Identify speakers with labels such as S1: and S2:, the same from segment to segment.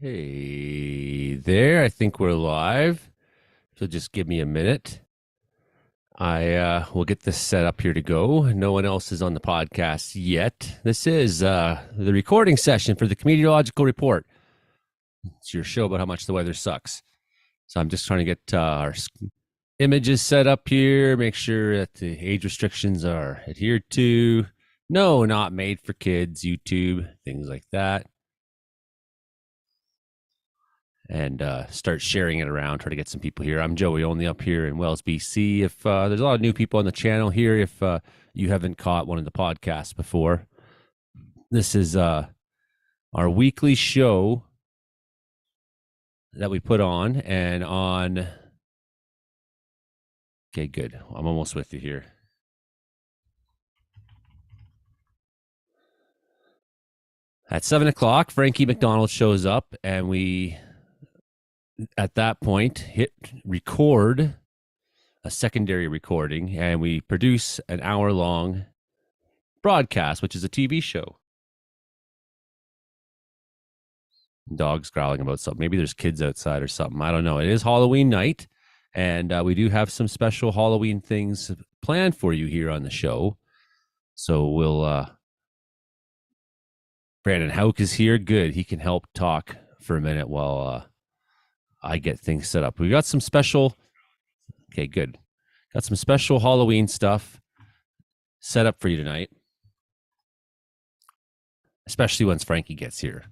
S1: Hey there, I think we're live. So just give me a minute. I will get this set up here to go. No one else is on the podcast yet. This is the recording session for the Meteorological Report. It's your show about how much the weather sucks. So I'm just trying to get our images set up here, make sure that the age restrictions are adhered to. No, not made for kids, YouTube, things like that. And start sharing it around, try to get some people here. I'm Joey, only up here in Wells, BC. If there's a lot of new people on the channel here, if you haven't caught one of the podcasts before, this is our weekly show that we put on. And on, okay, good. I'm almost with you here. At 7 o'clock, Frankie McDonald shows up, and we, at that point, hit record, a secondary recording, and we produce an hour-long broadcast, which is a TV show. Dogs growling about something. Maybe there's kids outside or something. I don't know. It is Halloween night, and we do have some special Halloween things planned for you here on the show. So we'll... Brandon Hauk is here. Good. He can help talk for a minute while I get things set up. We got some special... Okay, good. Got some special Halloween stuff set up for you tonight. Especially once Frankie gets here.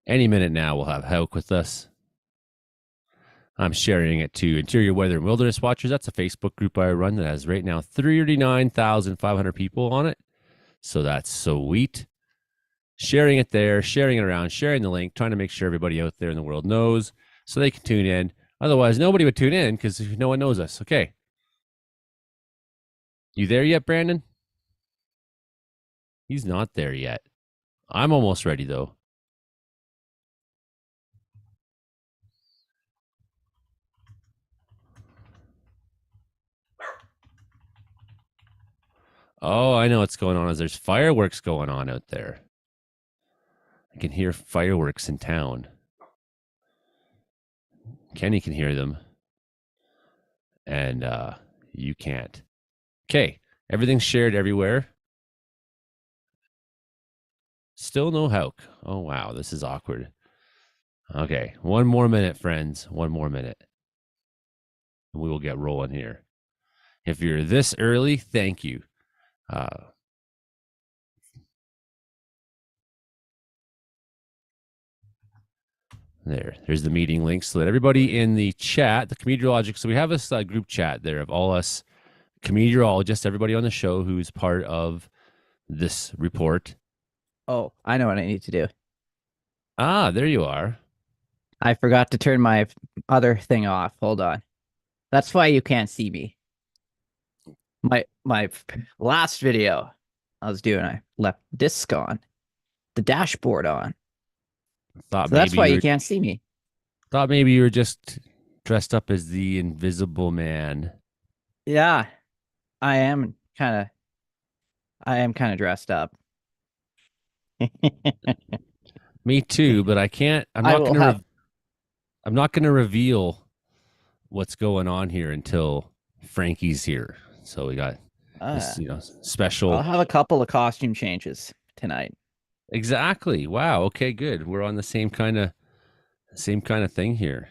S1: Any minute now, we'll have Hauk with us. I'm sharing it to Interior Weather and Wilderness Watchers. That's a Facebook group I run that has right now 39,500 people on it. So that's sweet. Sharing it there, sharing it around, sharing the link, trying to make sure everybody out there in the world knows so they can tune in. Otherwise, nobody would tune in because no one knows us. Okay. You there yet, Brandon? He's not there yet. I'm almost ready, though. Oh, I know what's going on. Is there's fireworks going on out there. I can hear fireworks in town. Kenny can hear them. And you can't. Okay. Everything's shared everywhere. Still no Hauk. Oh, wow. This is awkward. Okay. One more minute, friends. One more minute. And we will get rolling here. If you're this early, thank you. There's the meeting link so that everybody in the chat, the Comediological, so we have a group chat there of all us Comediologists, everybody on the show who's part of this report.
S2: Oh, I know what I need to do.
S1: Ah, there you are.
S2: I forgot to turn my other thing off. Hold on. That's why you can't see me. My last video I was doing, I left disc on, the dashboard on. So that's why you can't see me.
S1: Thought maybe you were just dressed up as the Invisible Man.
S2: Yeah, I am kind of dressed up.
S1: Me too, but I can't. I'm not going to reveal what's going on here until Frankie's here. So we got this, special.
S2: I'll have a couple of costume changes tonight.
S1: Exactly. Wow. Okay, good. We're on the same kind of thing here.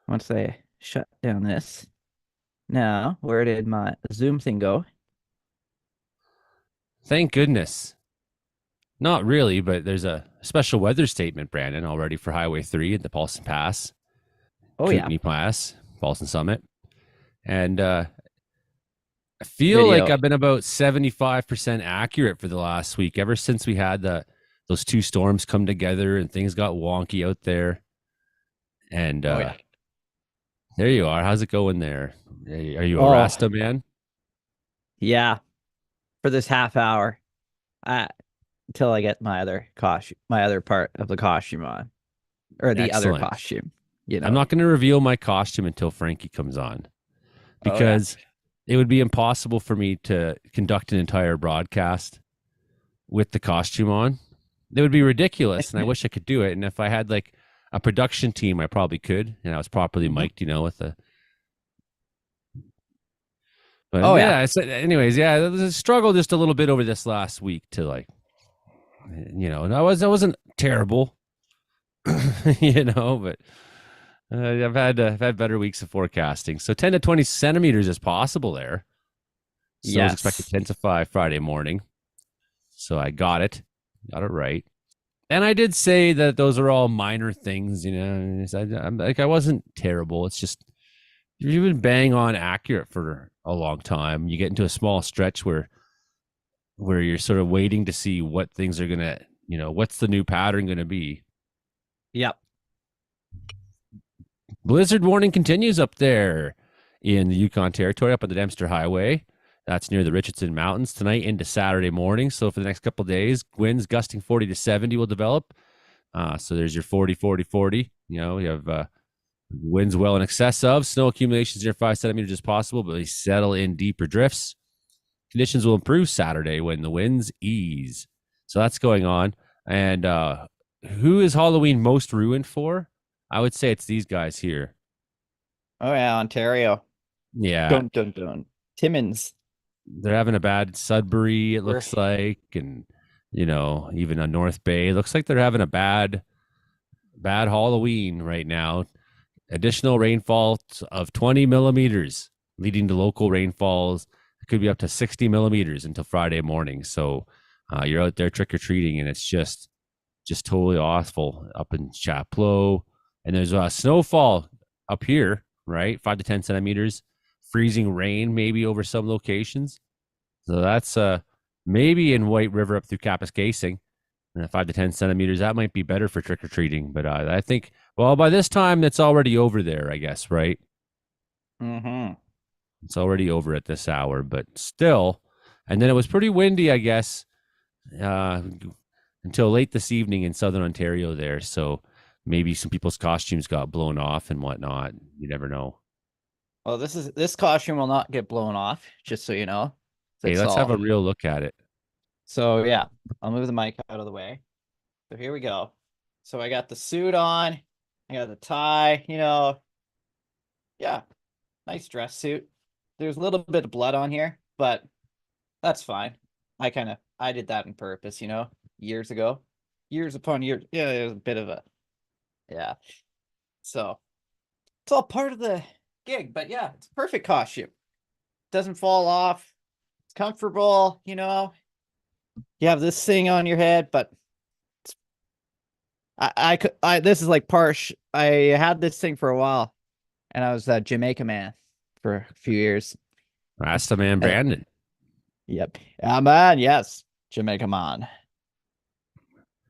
S2: Once they shut down this. Now, where did my Zoom thing go?
S1: Thank goodness. Not really, but there's a special weather statement, Brandon, already for Highway 3 at the Paulson Pass.
S2: Oh,
S1: Kootenai Pass, Paulson Summit. And I feel like I've been about 75% accurate for the last week, ever since we had those two storms come together and things got wonky out there. And there you are. How's it going there? Are you a Rasta man?
S2: Yeah. For this half hour. Until I get my other part of the costume on. Or the other costume.
S1: I'm not going to reveal my costume until Frankie comes on. Because it would be impossible for me to conduct an entire broadcast with the costume on. it would be ridiculous, and I wish I could do it. And if I had like a production team, I probably could, and I was properly
S2: Mhm.
S1: mic'd, with the. But
S2: Oh yeah.
S1: yeah, anyways, yeah, it was a struggle just a little bit over this last week to like, and I wasn't terrible, but I've had better weeks of forecasting. So 10 to 20 centimeters is possible there. Snow is expected
S2: Yes.
S1: 10 to 5 Friday morning. So I got it right. And I did say that those are all minor things, I'm like, I wasn't terrible. It's just you've been bang on accurate for a long time. You get into a small stretch where you're sort of waiting to see what things are gonna, what's the new pattern gonna be.
S2: Yep.
S1: Blizzard warning continues up there in the Yukon Territory, up on the Dempster Highway. That's near the Richardson Mountains tonight into Saturday morning. So for the next couple of days, winds gusting 40 to 70 will develop. So there's your 40, 40, 40. You have winds well in excess of. Snow accumulations near 5 centimeters is possible, but they settle in deeper drifts. Conditions will improve Saturday when the winds ease. So that's going on. And who is Halloween most ruined for? I would say it's these guys here.
S2: Oh yeah, Ontario.
S1: Yeah,
S2: Dun dun dun. Timmins.
S1: they're having a bad Sudbury, it
S2: We're
S1: looks like, and even on North Bay, it looks like they're having a bad Halloween right now. Additional rainfall of 20 millimeters, leading to local rainfalls. It could be up to 60 millimeters until Friday morning. So you're out there trick or treating, and it's just totally awful up in Chapleau. And there's a snowfall up here, right? 5 to 10 centimeters, freezing rain maybe over some locations. So that's maybe in White River up through Kapuskasing. 5 to 10 centimeters. That might be better for trick or treating, but I think by this time it's already over there, I guess, right?
S2: mm-hmm.
S1: It's already over at this hour, but still. And then it was pretty windy, I guess, uh, until late this evening in southern Ontario there. So maybe some people's costumes got blown off and whatnot. You never know.
S2: Well, this costume will not get blown off, just so you know.
S1: Hey,
S2: It's
S1: let's have
S2: all
S1: a real look at it.
S2: so yeah. I'll move the mic out of the way. So here we go. So I got the suit on, I got the tie, yeah, nice dress suit. There's a little bit of blood on here, but that's fine. I did that on purpose, years ago. Years upon years. Yeah, it was a bit of a yeah. So it's all part of the gig, but yeah, it's a perfect costume. Doesn't fall off. It's comfortable, You have this thing on your head, but this is like Parsh. I had this thing for a while, and I was a Jamaica man for a few years.
S1: Rasta man
S2: Uh,
S1: Brandon.
S2: Yep. Man, yes. Jamaica man.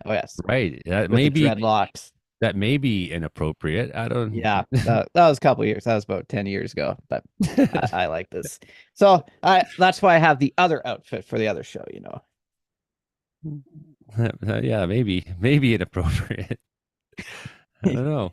S2: Oh yes.
S1: Right.
S2: With the dreadlocks.
S1: That may be inappropriate. I don't.
S2: Yeah. That was a couple years. That was about 10 years ago, but I like this. So that's why I have the other outfit for the other show,
S1: Yeah, maybe inappropriate. I don't know.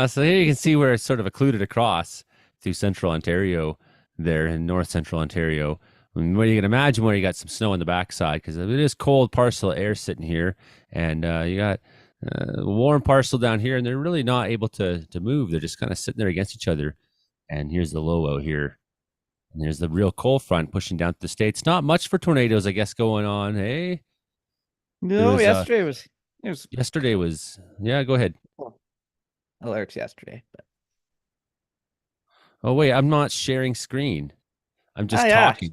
S1: So here you can see where it's sort of occluded across through central Ontario there in north central Ontario. And what you can imagine where you got some snow on the backside because it is cold parcel of air sitting here, and you got warm parcel down here, and they're really not able to move. They're just kind of sitting there against each other. And here's the low out here. And there's the real cold front pushing down to the states. Not much for tornadoes, I guess, going on. Hey,
S2: No,
S1: yesterday was yeah. Go ahead.
S2: alerts yesterday, but
S1: Oh wait, I'm not sharing screen. I'm just
S2: yeah,
S1: talking.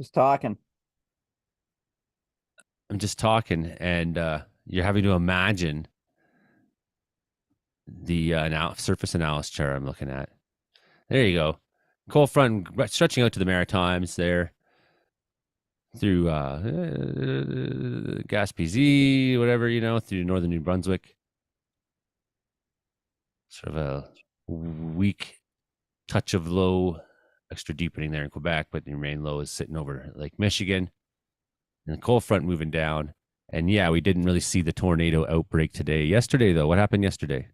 S2: just talking.
S1: I'm just talking, and you're having to imagine the surface analysis chart I'm looking at. There you go. Cold front stretching out to the Maritimes there through Gaspésie, whatever, through northern New Brunswick. Sort of a weak touch of low, extra deepening there in Quebec, but the main low is sitting over Lake Michigan. And the cold front moving down. And yeah, we didn't really see the tornado outbreak today. Yesterday, though, what happened yesterday?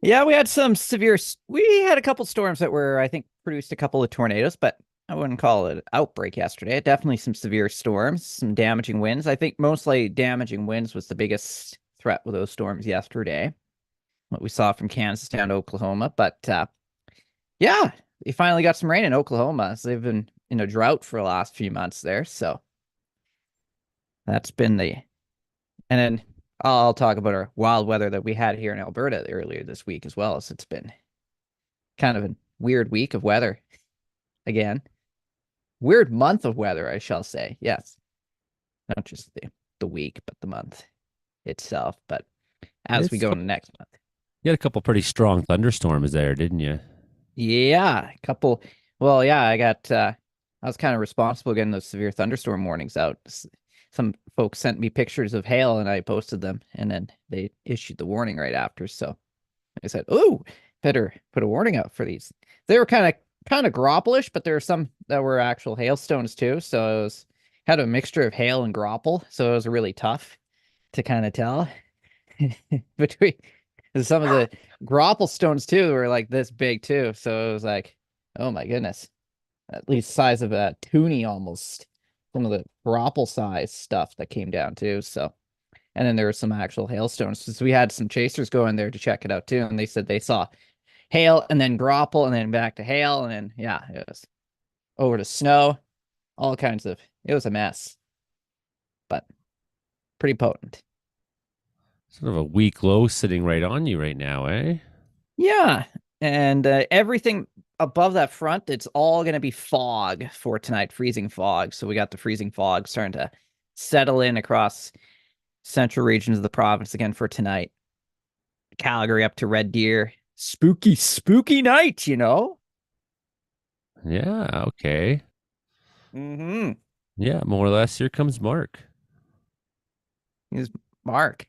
S2: Yeah, we had some we had a couple storms that were, I think, produced a couple of tornadoes, but I wouldn't call it an outbreak yesterday. Definitely some severe storms, some damaging winds. I think mostly damaging winds was the biggest threat with those storms yesterday. What we saw from Kansas down to Oklahoma. But yeah, they finally got some rain in Oklahoma. So they've been in a drought for the last few months there. So that's been and then I'll talk about our wild weather that we had here in Alberta earlier this week as well. So it's been kind of a weird week of weather again. Weird month of weather, I shall say. Yes. Not just the week, but the month itself. But as we
S1: It's
S2: go into next month.
S1: You had a couple pretty strong thunderstorms there, didn't you?
S2: Yeah, a couple. Well, yeah, I was kind of responsible getting those severe thunderstorm warnings out. Some folks sent me pictures of hail and I posted them, and then they issued the warning right after. So I said, "Oh, better put a warning out for these." They were kind of groppelish, but there were some that were actual hailstones too. So it was had a mixture of hail and grapple, so it was really tough to kind of tell between some of the grapple stones too were like this big too. So it was like, oh my goodness, at least size of a toonie almost. Some of the grapple size stuff that came down too. So, and then there were some actual hailstones. So we had some chasers go in there to check it out too, and they said they saw hail and then grapple and then back to hail and then yeah, it was over to snow, all kinds of. It was a mess, but pretty potent.
S1: Sort of a weak low sitting right on you right now, eh?
S2: Yeah, and everything above that front, it's all going to be fog for tonight, freezing fog. So we got the freezing fog starting to settle in across central regions of the province again for tonight. Calgary up to Red Deer. Spooky, spooky night, you know?
S1: Yeah, okay.
S2: Mm-hmm.
S1: Yeah, more or less. Here comes Mark.
S2: He's Mark.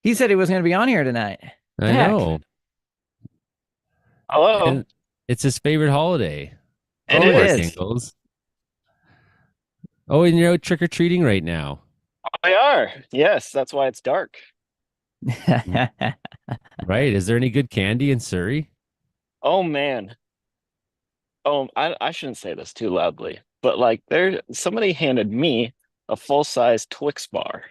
S2: He said he was going to be on here tonight.
S1: I
S2: Heck.
S1: know.
S3: Hello.
S1: And it's his favorite holiday.
S3: It
S2: Oh, it
S1: Mark
S2: is.
S1: Ingalls. Oh, and you're out trick-or-treating right now.
S3: They are. Yes, that's why it's dark.
S1: Right. Is there any good candy in Surrey?
S3: Oh man. Oh, I shouldn't say this too loudly, but like somebody handed me a full-size Twix bar.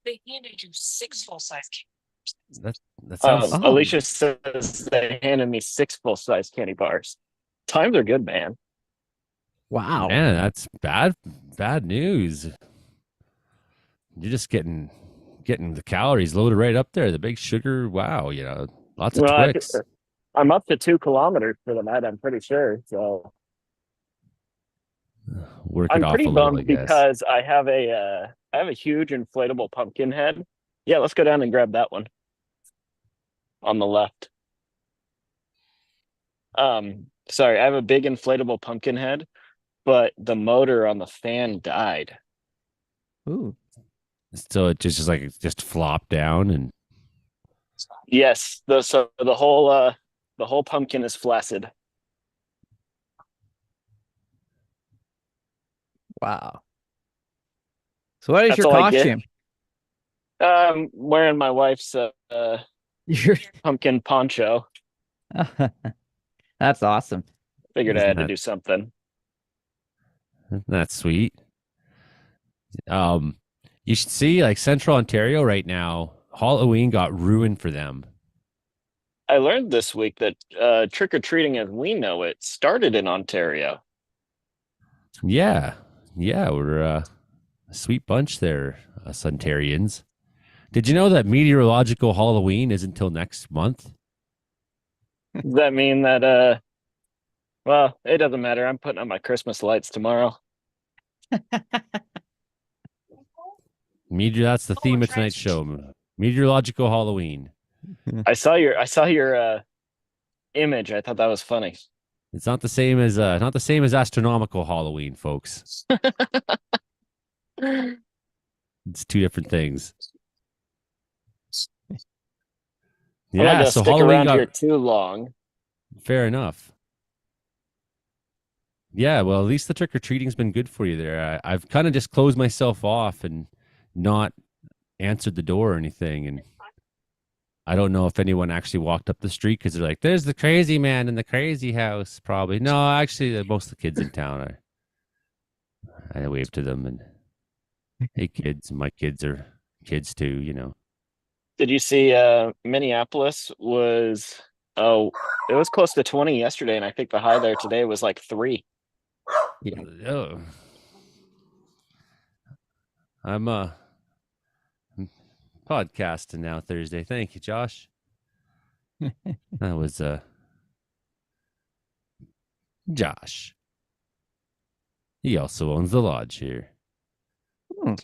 S4: They handed you 6 full-size cakes.
S1: That sounds
S2: Oh.
S3: Alicia says they handed me 6 full-size candy bars. Times are good, man.
S2: Wow.
S1: Man, that's bad news. You're just getting the calories loaded right up there. The big sugar, wow, lots of
S3: Well,
S1: Twix.
S3: I'm up to 2 kilometers for the night, I'm pretty sure. So
S1: Work it
S3: I'm
S1: off
S3: pretty
S1: a little, I
S3: bummed
S1: guess.
S3: because I have a huge inflatable pumpkin head. Yeah, let's go down and grab that one on the left. Sorry, I have a big inflatable pumpkin head, but the motor on the fan died.
S2: Ooh.
S1: So it just flopped down and
S3: Yes, so the whole pumpkin is flaccid.
S2: Wow. So what is
S3: That's
S2: your
S3: all I get.
S2: costume?
S3: Wearing my wife's
S2: Your
S3: pumpkin poncho.
S2: That's awesome.
S3: Figured I
S1: Isn't
S3: had to
S1: that-
S3: do something.
S1: that's sweet. You should see like Central Ontario right now, Halloween got ruined for them.
S3: I learned this week that trick-or-treating as we know it started in Ontario.
S1: Yeah. Yeah, we're a sweet bunch there, us Ontarians. Did you know that meteorological Halloween is until next month?
S3: Does that mean that well, it doesn't matter. I'm putting up my Christmas lights tomorrow.
S1: That's the theme of tonight's show. Meteorological Halloween.
S3: I saw your image. I thought that was funny.
S1: It's not the same as astronomical Halloween, folks. It's two different things.
S3: I'm not
S1: Yeah,
S3: gonna
S1: so
S3: stick
S1: Halloween
S3: around
S1: got
S3: here too long.
S1: fair enough. Yeah, well, at least the trick or treating's been good for you there. I've kind of just closed myself off and not answered the door or anything, and I don't know if anyone actually walked up the street because they're like, "There's the crazy man in the crazy house." Probably no. Actually, most of the kids in town, I waved to them and, "Hey, kids, my kids are kids too," you know.
S3: Did you see Minneapolis was it was close to 20 yesterday, and I think the high there today was like 3.
S2: Yeah.
S1: Oh, I'm podcasting now Thursday. Thank you, Josh. That was Josh. He also owns the lodge here.
S2: Hmm.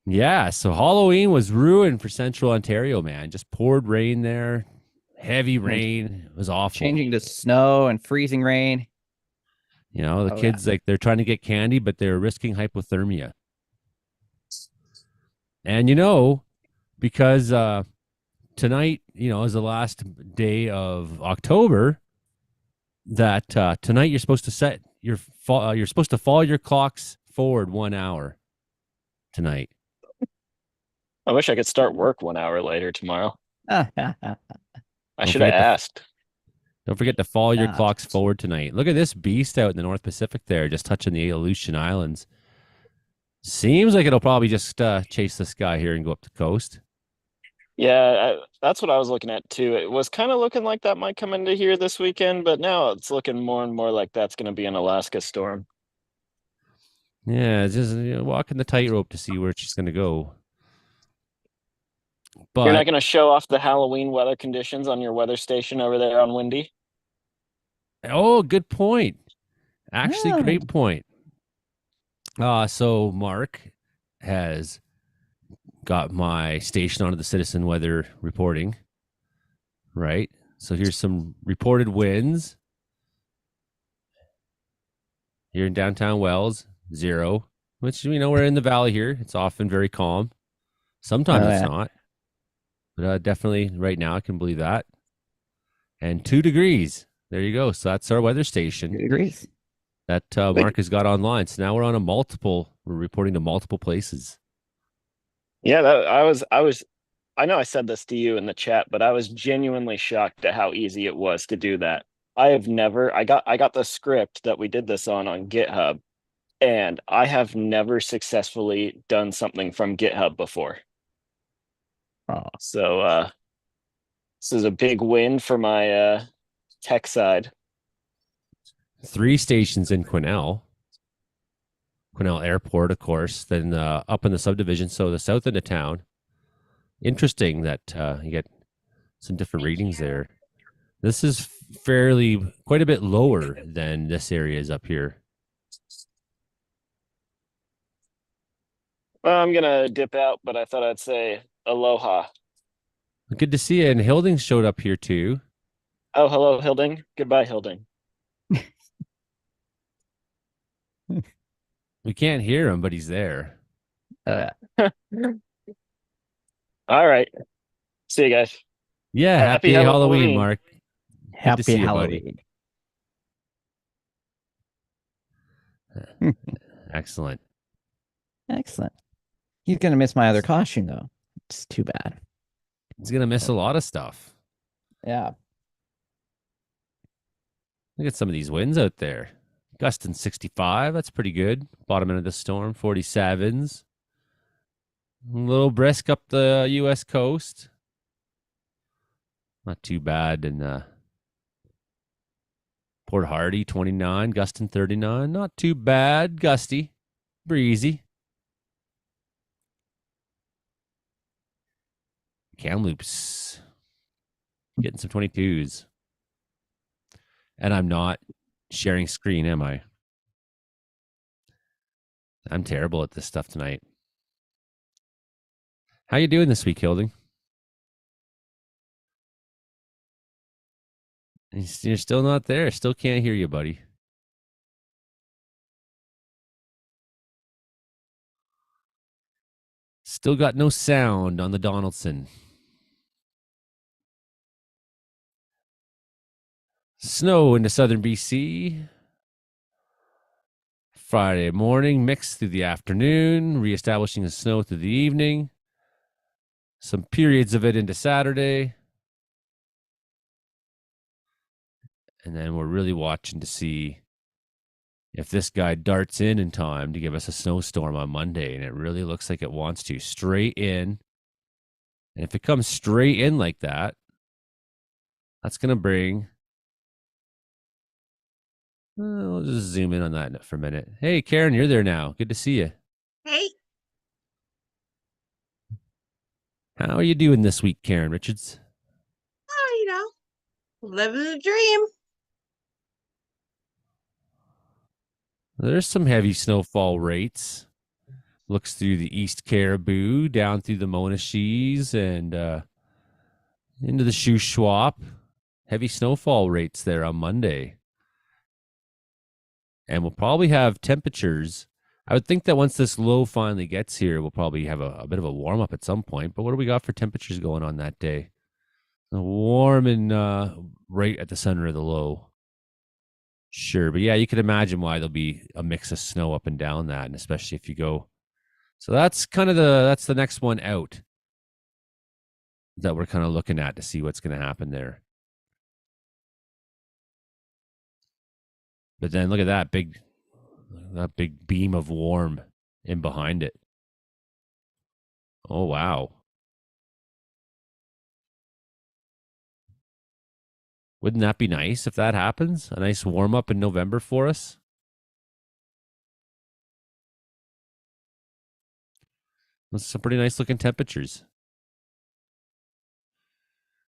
S1: Yeah, so Halloween was ruined for Central Ontario, man. Just poured rain there. Heavy rain. It was awful.
S2: Changing to snow and freezing rain.
S1: You know, the
S2: Oh,
S1: kids like they're trying to get candy, but they're risking hypothermia. And because tonight, is the last day of October, that tonight you're supposed to set you're supposed to follow your clocks forward 1 hour tonight.
S3: I wish I could start work 1 hour later tomorrow. I
S1: Don't
S3: should have
S1: forget to-
S3: asked.
S1: Don't forget to follow your
S2: Ah.
S1: clocks forward tonight. Look at this beast out in the North Pacific there, just touching the Aleutian Islands. Seems like it'll probably just chase the sky here and go up the coast.
S3: Yeah, that's what I was looking at too. It was kind of looking like that might come into here this weekend, but now it's looking more and more like that's going to be an Alaska storm.
S1: Yeah, it's just walking the tightrope to see where she's going to go. But
S3: You're not going to show off the Halloween weather conditions on your weather station over there on Windy?
S1: oh, good point. Actually,
S2: Yeah.
S1: great point. So Mark has got my station onto the Citizen Weather reporting, right? So here's some reported winds here in downtown Wells, 0, which, we're in the valley here. It's often very calm. Sometimes
S2: Oh,
S1: it's
S2: yeah.
S1: not. But definitely right now I can believe that. And 2 degrees. There you go. So that's our weather
S2: 2
S1: station
S2: degrees.
S1: that Mark has got online. So now we're reporting to multiple places.
S3: Yeah, I know I said this to you in the chat, but I was genuinely shocked at how easy it was to do that. I got the script that we did this on GitHub, and I have never successfully done something from GitHub before.
S2: Oh,
S3: So this is a big win for my tech side.
S1: 3 stations in Quesnel Airport, of course, then up in the subdivision, so the south end of town. Interesting that you get some different readings there. This is quite a bit lower than this area is up here.
S3: Well, I'm gonna dip out, but I thought I'd say aloha.
S1: Good to see you. And Hilding showed up here too.
S3: Oh, hello, Hilding. Goodbye, Hilding.
S1: We can't hear him, but he's there.
S2: yeah.
S3: All right. See you guys.
S1: Yeah,
S3: Happy
S1: happy Halloween,
S3: Halloween.
S1: Mark. Good to
S2: Happy
S1: see you, buddy.
S2: Halloween.
S1: Excellent.
S2: Excellent. He's gonna miss my other costume though. It's too bad.
S1: He's gonna miss a lot of stuff.
S2: Yeah.
S1: Look at some of these winds out there. Gusting 65. That's pretty good. Bottom end of the storm, 47s. A little brisk up the U.S. coast. Not too bad. And Port Hardy, 29. Gusting 39. Not too bad. Gusty. Breezy. Kamloops. Getting some 22s. And I'm not sharing screen, am I? I'm terrible at this stuff tonight. How you doing this week, Hilding? You're still not there. Still can't hear you, buddy. Still got no sound on the Donaldson. Snow into southern BC. Friday morning, mixed through the afternoon, reestablishing the snow through the evening. some periods of it into Saturday. And then we're really watching to see if this guy darts in time to give us a snowstorm on Monday. And it really looks like it wants to straight in. And if it comes straight in like that, that's going to bring. We'll just zoom in on that for a minute. Hey, Karen, you're there now. Good to see you.
S5: Hey,
S1: How are you doing this week, Karen Richards?
S5: oh, living the dream.
S1: There's some heavy snowfall rates. Looks through the East Caribou, down through the Monashees, and into the Shuswap. Heavy snowfall rates there on Monday. And we'll probably have temperatures. I would think that once this low finally gets here, we'll probably have a bit of a warm up at some point. But what do we got for temperatures going on that day? Warm and right at the center of the low. Sure, but yeah, you can imagine why there'll be a mix of snow up and down that, and especially if you go. So that's kind of the next one out that we're kind of looking at to see what's going to happen there. But then look at that big beam of warm in behind it. Oh wow. Wouldn't that be nice if that happens? A nice warm up in November for us? That's some pretty nice looking temperatures.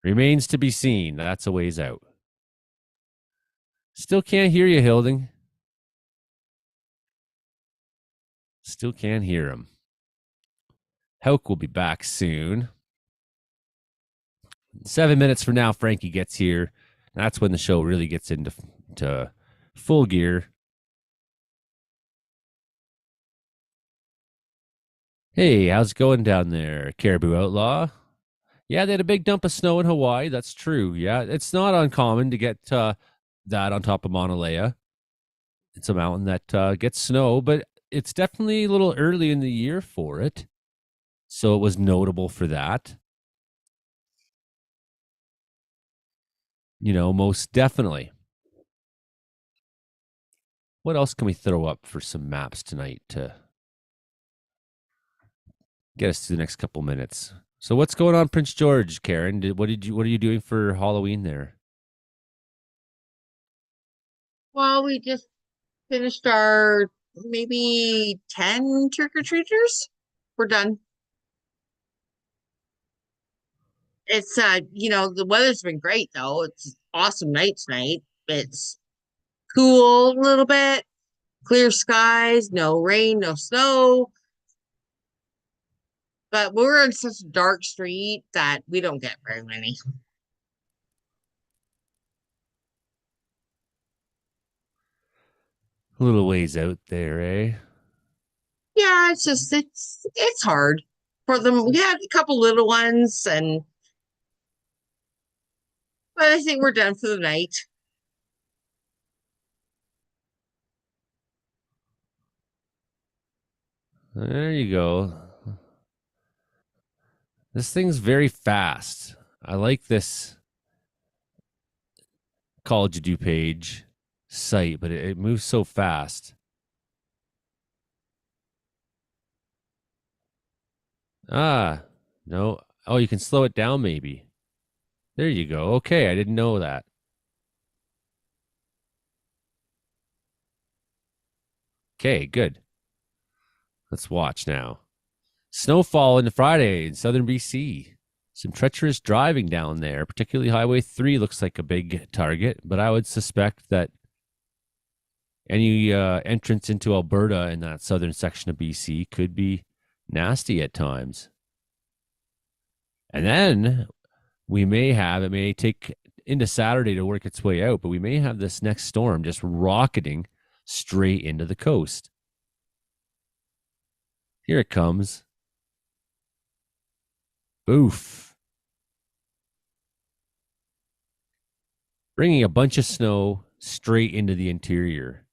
S1: Remains to be seen. That's a ways out. Still can't hear you, Hilding. Still can't hear him. Hauk will be back soon. 7 minutes from now, Frankie gets here. That's when the show really gets into full gear. Hey, how's it going down there, Caribou Outlaw? Yeah, they had a big dump of snow in Hawaii. That's true. Yeah, it's not uncommon to get that on top of Mauna Lea. It's a mountain that gets snow, but it's definitely a little early in the year for it. So it was notable for that. Most definitely. What else can we throw up for some maps tonight to get us to the next couple minutes? So what's going on, Prince George, Karen? What are you doing for Halloween there?
S5: Well, we just finished our maybe 10 trick-or-treaters. We're done. It's the weather's been great though. It's awesome night tonight. It's cool a little bit, clear skies, no rain, no snow. But we're in such a dark street that we don't get very many.
S1: A little ways out there, eh?
S5: Yeah, it's hard for them. We had a couple little ones, but I think we're done for the night.
S1: There you go. This thing's very fast. I like this College of DuPage site, but it moves so fast. No. Oh, you can slow it down maybe. There you go. Okay, I didn't know that. Okay, good. Let's watch now. Snowfall into Friday in southern BC. Some treacherous driving down there, particularly Highway 3 looks like a big target, but I would suspect that any entrance into Alberta in that southern section of BC could be nasty at times. And then it may take into Saturday to work its way out, but we may have this next storm just rocketing straight into the coast. Here it comes. Oof. Bringing a bunch of snow straight into the interior.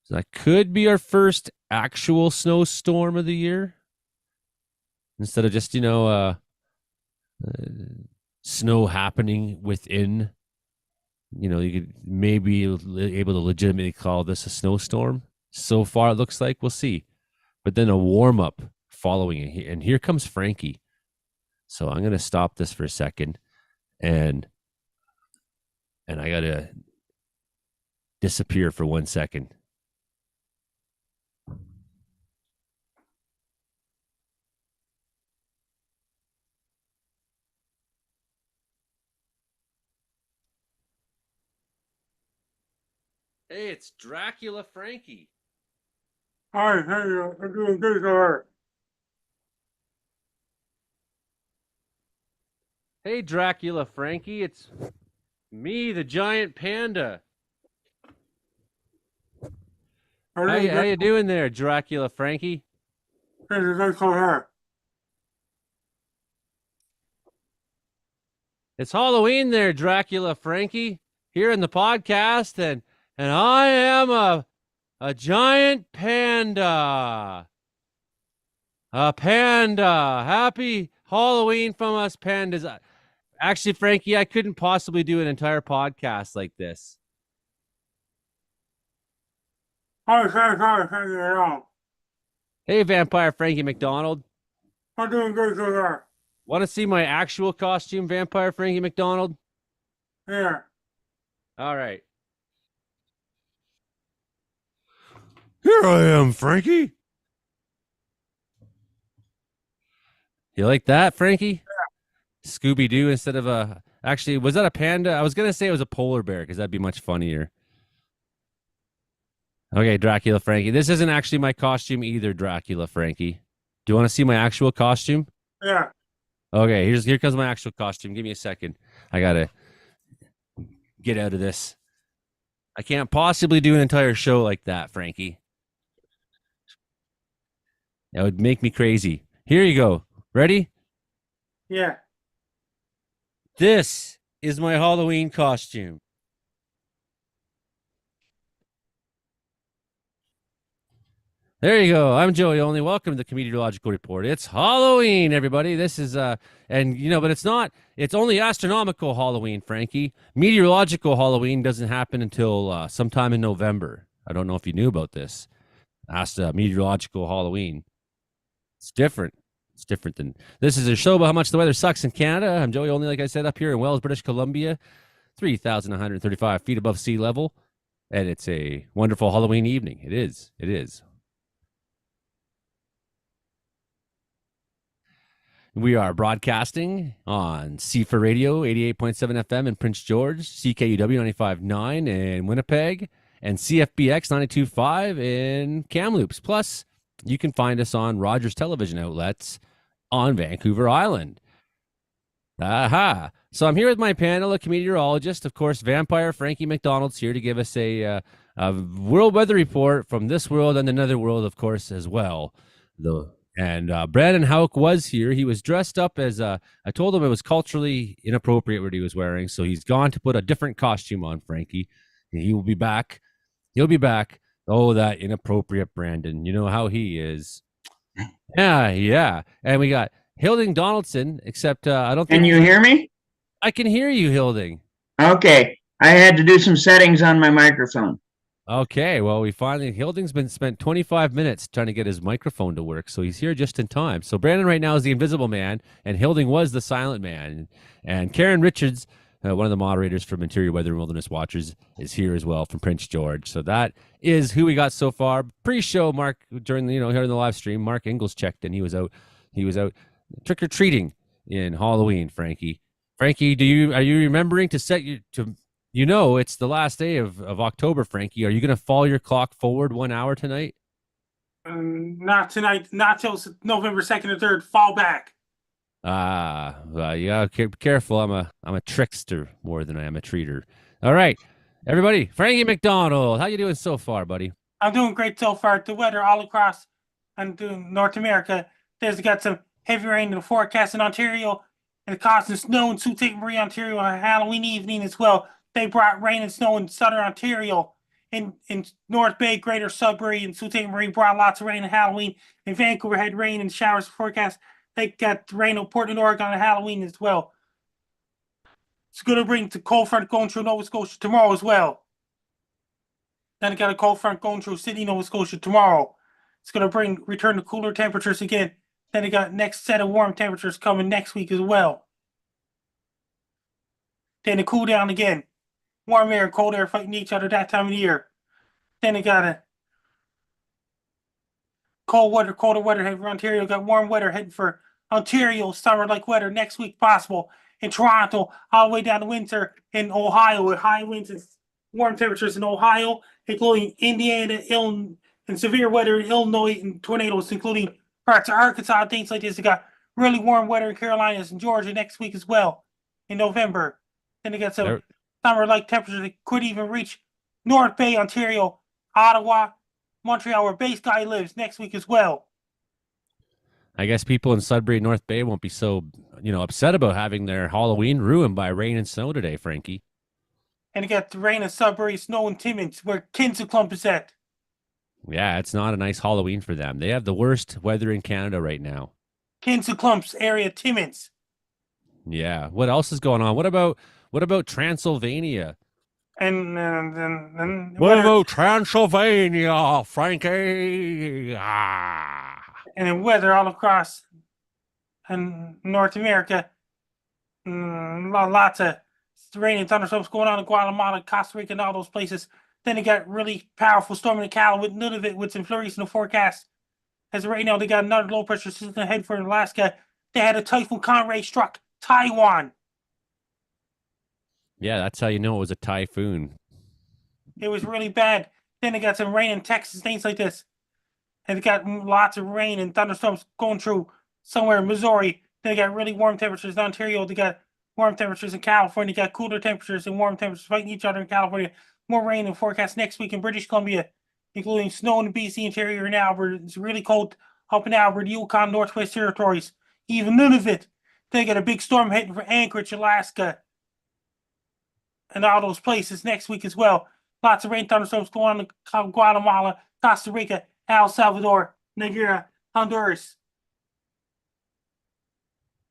S1: So that could be our first actual snowstorm of the year. Instead of just, snow happening within. You could maybe able to legitimately call this a snowstorm. So far, it looks like we'll see. But then a warm up following it, and here comes Frankie. So I'm gonna stop this for a second, and I gotta disappear for 1 second. Hey, it's Dracula Frankie.
S6: Hi, hey, I'm doing good, sir.
S1: Hey, Dracula Frankie, it's me, the giant panda. How you doing there, Dracula Frankie?
S6: Hey, nice to here.
S1: It's Halloween there, Dracula Frankie, here in the podcast, and I am a giant panda. A panda. Happy Halloween from us pandas. Actually, Frankie, I couldn't possibly do an entire podcast like this.
S6: Hi, sorry,
S1: Hey, Vampire Frankie McDonald.
S6: I'm doing good, sir.
S1: Want to see my actual costume, Vampire Frankie McDonald?
S6: Here.
S1: All right. Here I am, Frankie. You like that, Frankie? Yeah. Scooby-Doo instead of a... Actually, was that a panda? I was going to say it was a polar bear because that'd be much funnier. Okay, Dracula Frankie. This isn't actually my costume either, Dracula Frankie. Do you want to see my actual costume?
S6: Yeah.
S1: Okay, here comes my actual costume. Give me a second. I got to get out of this. I can't possibly do an entire show like that, Frankie. That would make me crazy. Here you go. Ready?
S6: Yeah.
S1: This is my Halloween costume. There you go. I'm Joey Only. Welcome to the Meteorological Report. It's Halloween, everybody. This is but it's only astronomical Halloween, Frankie. Meteorological Halloween doesn't happen until sometime in November. I don't know if you knew about this. Meteorological Halloween. It's different. It's different than this is a show about how much the weather sucks in Canada. I'm Joey Only, like I said, up here in Wells, British Columbia, 3,135 feet above sea level. And it's a wonderful Halloween evening. It is. It is. We are broadcasting on CFA Radio 88.7 FM in Prince George, CKUW 95.9 in Winnipeg, and CFBX 92.5 in Kamloops. Plus, you can find us on Rogers television outlets on Vancouver Island. Aha! So I'm here with my panel of meteorologists. Of course, Vampire Frankie McDonald's here to give us a world weather report from this world and another world, of course, as well. And Brandon Hauk was here. He was dressed up as I told him it was culturally inappropriate what he was wearing, so he's gone to put a different costume on, Frankie. And he will be back. He'll be back. Oh, that inappropriate Brandon. You know how he is. Yeah. And we got Hilding Donaldson, except I don't think...
S7: Can you hear me?
S1: I can hear you, Hilding.
S7: Okay. I had to do some settings on my microphone.
S1: Okay, well, Hilding's been spent 25 minutes trying to get his microphone to work, so he's here just in time. So Brandon right now is the invisible man, and Hilding was the silent man. And Karen Richards, one of the moderators from Interior Weather and Wilderness Watchers, is here as well from Prince George. So that is who we got so far. Pre-show, Mark, during here in the live stream, Mark Ingalls checked in. He was out trick-or-treating in Halloween, Frankie. Frankie, are you remembering to set it's the last day of October, Frankie. Are you going to fall your clock forward 1 hour tonight?
S6: Not tonight. Not till November 2nd or 3rd. Fall back.
S1: Well, yeah. Be careful. I'm a trickster more than I am a treater. All right, everybody. Frankie McDonald, how you doing so far, buddy?
S6: I'm doing great so far. The weather all across North America. There's got some heavy rain in the forecast in Ontario, and causing snow in Sault Ste. Marie, Ontario on Halloween evening as well. They brought rain and snow in southern Ontario. In North Bay, Greater Sudbury, and Sault Ste. Marie brought lots of rain on Halloween. And Vancouver had rain and showers forecast. They got rain on Portland, Oregon on Halloween as well. It's going to bring the cold front going through Nova Scotia tomorrow as well. Then it got a cold front going through Sydney, Nova Scotia tomorrow. It's going to return to cooler temperatures again. Then it got next set of warm temperatures coming next week as well. Then it cool down again. Warm air and cold air fighting each other that time of the year. Then it got a colder weather heading for Ontario. Got warm weather heading for Ontario, summer-like weather next week possible. In Toronto, all the way down to winter in Ohio with high winds and warm temperatures in Ohio, including Indiana, Illinois, and severe weather in Illinois and tornadoes, including parts of Arkansas and things like this. They got really warm weather in Carolinas and Georgia next week as well in November. Then they got some summer-like temperatures that could even reach North Bay, Ontario, Ottawa, Montreal, where Base Guy lives next week as well.
S1: I guess people in Sudbury, North Bay won't be so, upset about having their Halloween ruined by rain and snow today, Frankie.
S6: And you got the rain in Sudbury, snow in Timmins, where Kinsiclump is at.
S1: Yeah, it's not a nice Halloween for them. They have the worst weather in Canada right now.
S6: Kinsiclump's area, Timmins.
S1: Yeah. What else is going on? What about Transylvania?
S6: And
S1: What about Transylvania, Frankie?
S6: And in weather all across North America, lots of rain and thunderstorms going on in Guatemala, Costa Rica, and all those places. Then they got really powerful storm in the Cal with none of it with some flurries in the forecast. As of right now, they got another low pressure system ahead for Alaska. They had a Typhoon Conrad struck Taiwan.
S1: Yeah, that's how you know it was a typhoon.
S6: It was really bad. Then they got some rain in Texas, things like this. And they got lots of rain and thunderstorms going through somewhere in Missouri. Then they got really warm temperatures in Ontario. They got warm temperatures in California. They got cooler temperatures and warm temperatures fighting each other in California. More rain in forecast next week in British Columbia, including snow in the BC interior and Alberta. It's really cold up in Alberta, Yukon, Northwest Territories. Even none of it. They got a big storm heading for Anchorage, Alaska, and all those places next week as well. Lots of rain thunderstorms going on in Guatemala, Costa Rica, El Salvador, Nigeria, Honduras,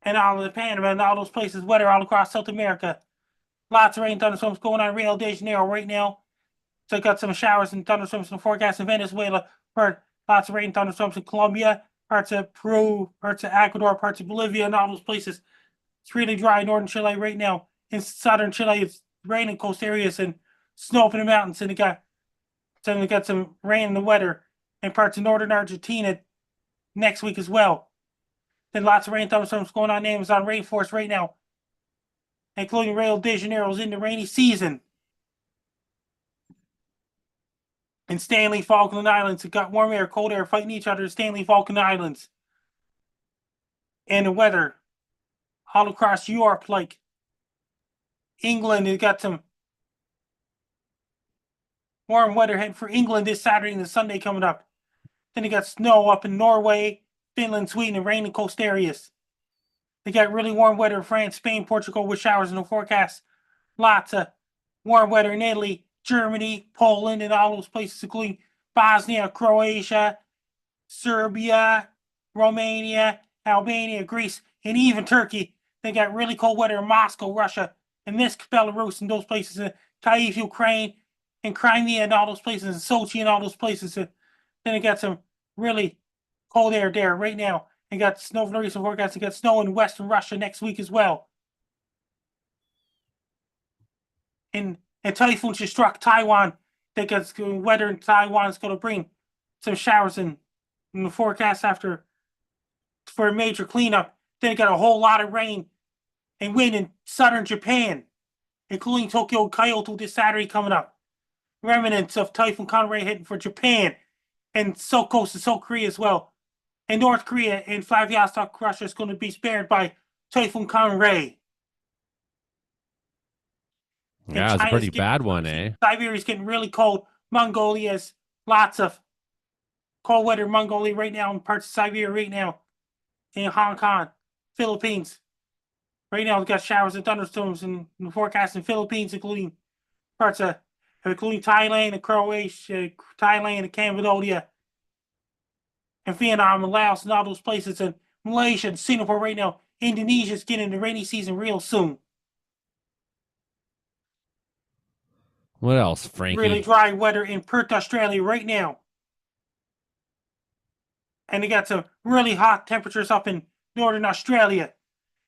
S6: and all of the Panama and all those places, weather all across South America. Lots of rain thunderstorms going on in Rio de Janeiro right now. So got some showers and thunderstorms in the forecast in Venezuela. Lots of rain thunderstorms in Colombia, parts of Peru, parts of Ecuador, parts of Bolivia, and all those places. It's really dry in northern Chile right now. In southern Chile, it's raining coast areas and snow up in the mountains. And they got some rain in the weather in parts of northern Argentina next week as well. Then lots of rain thunderstorms going on in the Amazon rainforest right now, including Rio de Janeiro's in the rainy season. In Stanley, Falkland Islands, it got warm air, cold air fighting each other in Stanley, Falkland Islands. And the weather all across Europe, like England, it got some warm weather heading for England this Saturday and Sunday coming up. Then you got snow up in Norway, Finland, Sweden, and rain in coast areas. They got really warm weather in France, Spain, Portugal with showers in the forecast. Lots of warm weather in Italy, Germany, Poland, and all those places, including Bosnia, Croatia, Serbia, Romania, Albania, Greece, and even Turkey. They got really cold weather in Moscow, Russia, and Minsk, Belarus, and those places, in Kyiv, Ukraine, and Crimea, and all those places, and Sochi, and all those places. Then they got some really cold air there right now. And got snow for the recent forecast. They got snow in western Russia next week as well. And typhoon just struck Taiwan. They got weather in Taiwan is going to bring some showers in the forecast for a major cleanup. Then they got a whole lot of rain and wind in southern Japan, including Tokyo, Kyoto this Saturday coming up. Remnants of Typhoon Conrad heading for Japan and South Coast of South Korea as well. And North Korea and Vladivostok, Russia is going to be spared by Typhoon Conrad.
S1: Yeah, it's a pretty bad one, eh?
S6: Siberia's getting really cold. Mongolia's lots of cold weather in Mongolia right now, in parts of Siberia right now. In Hong Kong, Philippines. Right now, we've got showers and thunderstorms in the forecast in Philippines, including Thailand and Croatia, Thailand and Cambodia, and Vietnam and Laos and all those places, and Malaysia, and Singapore right now. Indonesia's getting the rainy season real soon.
S1: What else, Frankie?
S6: Really dry weather in Perth, Australia right now. And they got some really hot temperatures up in northern Australia.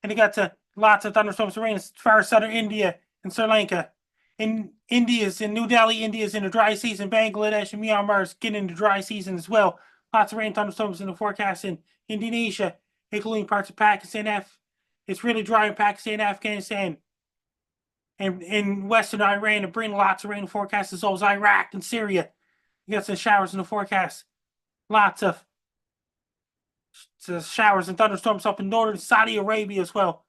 S6: And they got lots of thunderstorms and rain as far as southern India and Sri Lanka. In New Delhi, India's in the dry season. Bangladesh and Myanmar is getting into dry season as well. Lots of rain thunderstorms in the forecast in Indonesia, including parts of Pakistan. It's really dry in Pakistan, Afghanistan, and in western Iran. And bring lots of rain in the forecast as well as Iraq and Syria. You got some showers in the forecast. Lots of showers and thunderstorms up in northern Saudi Arabia as well.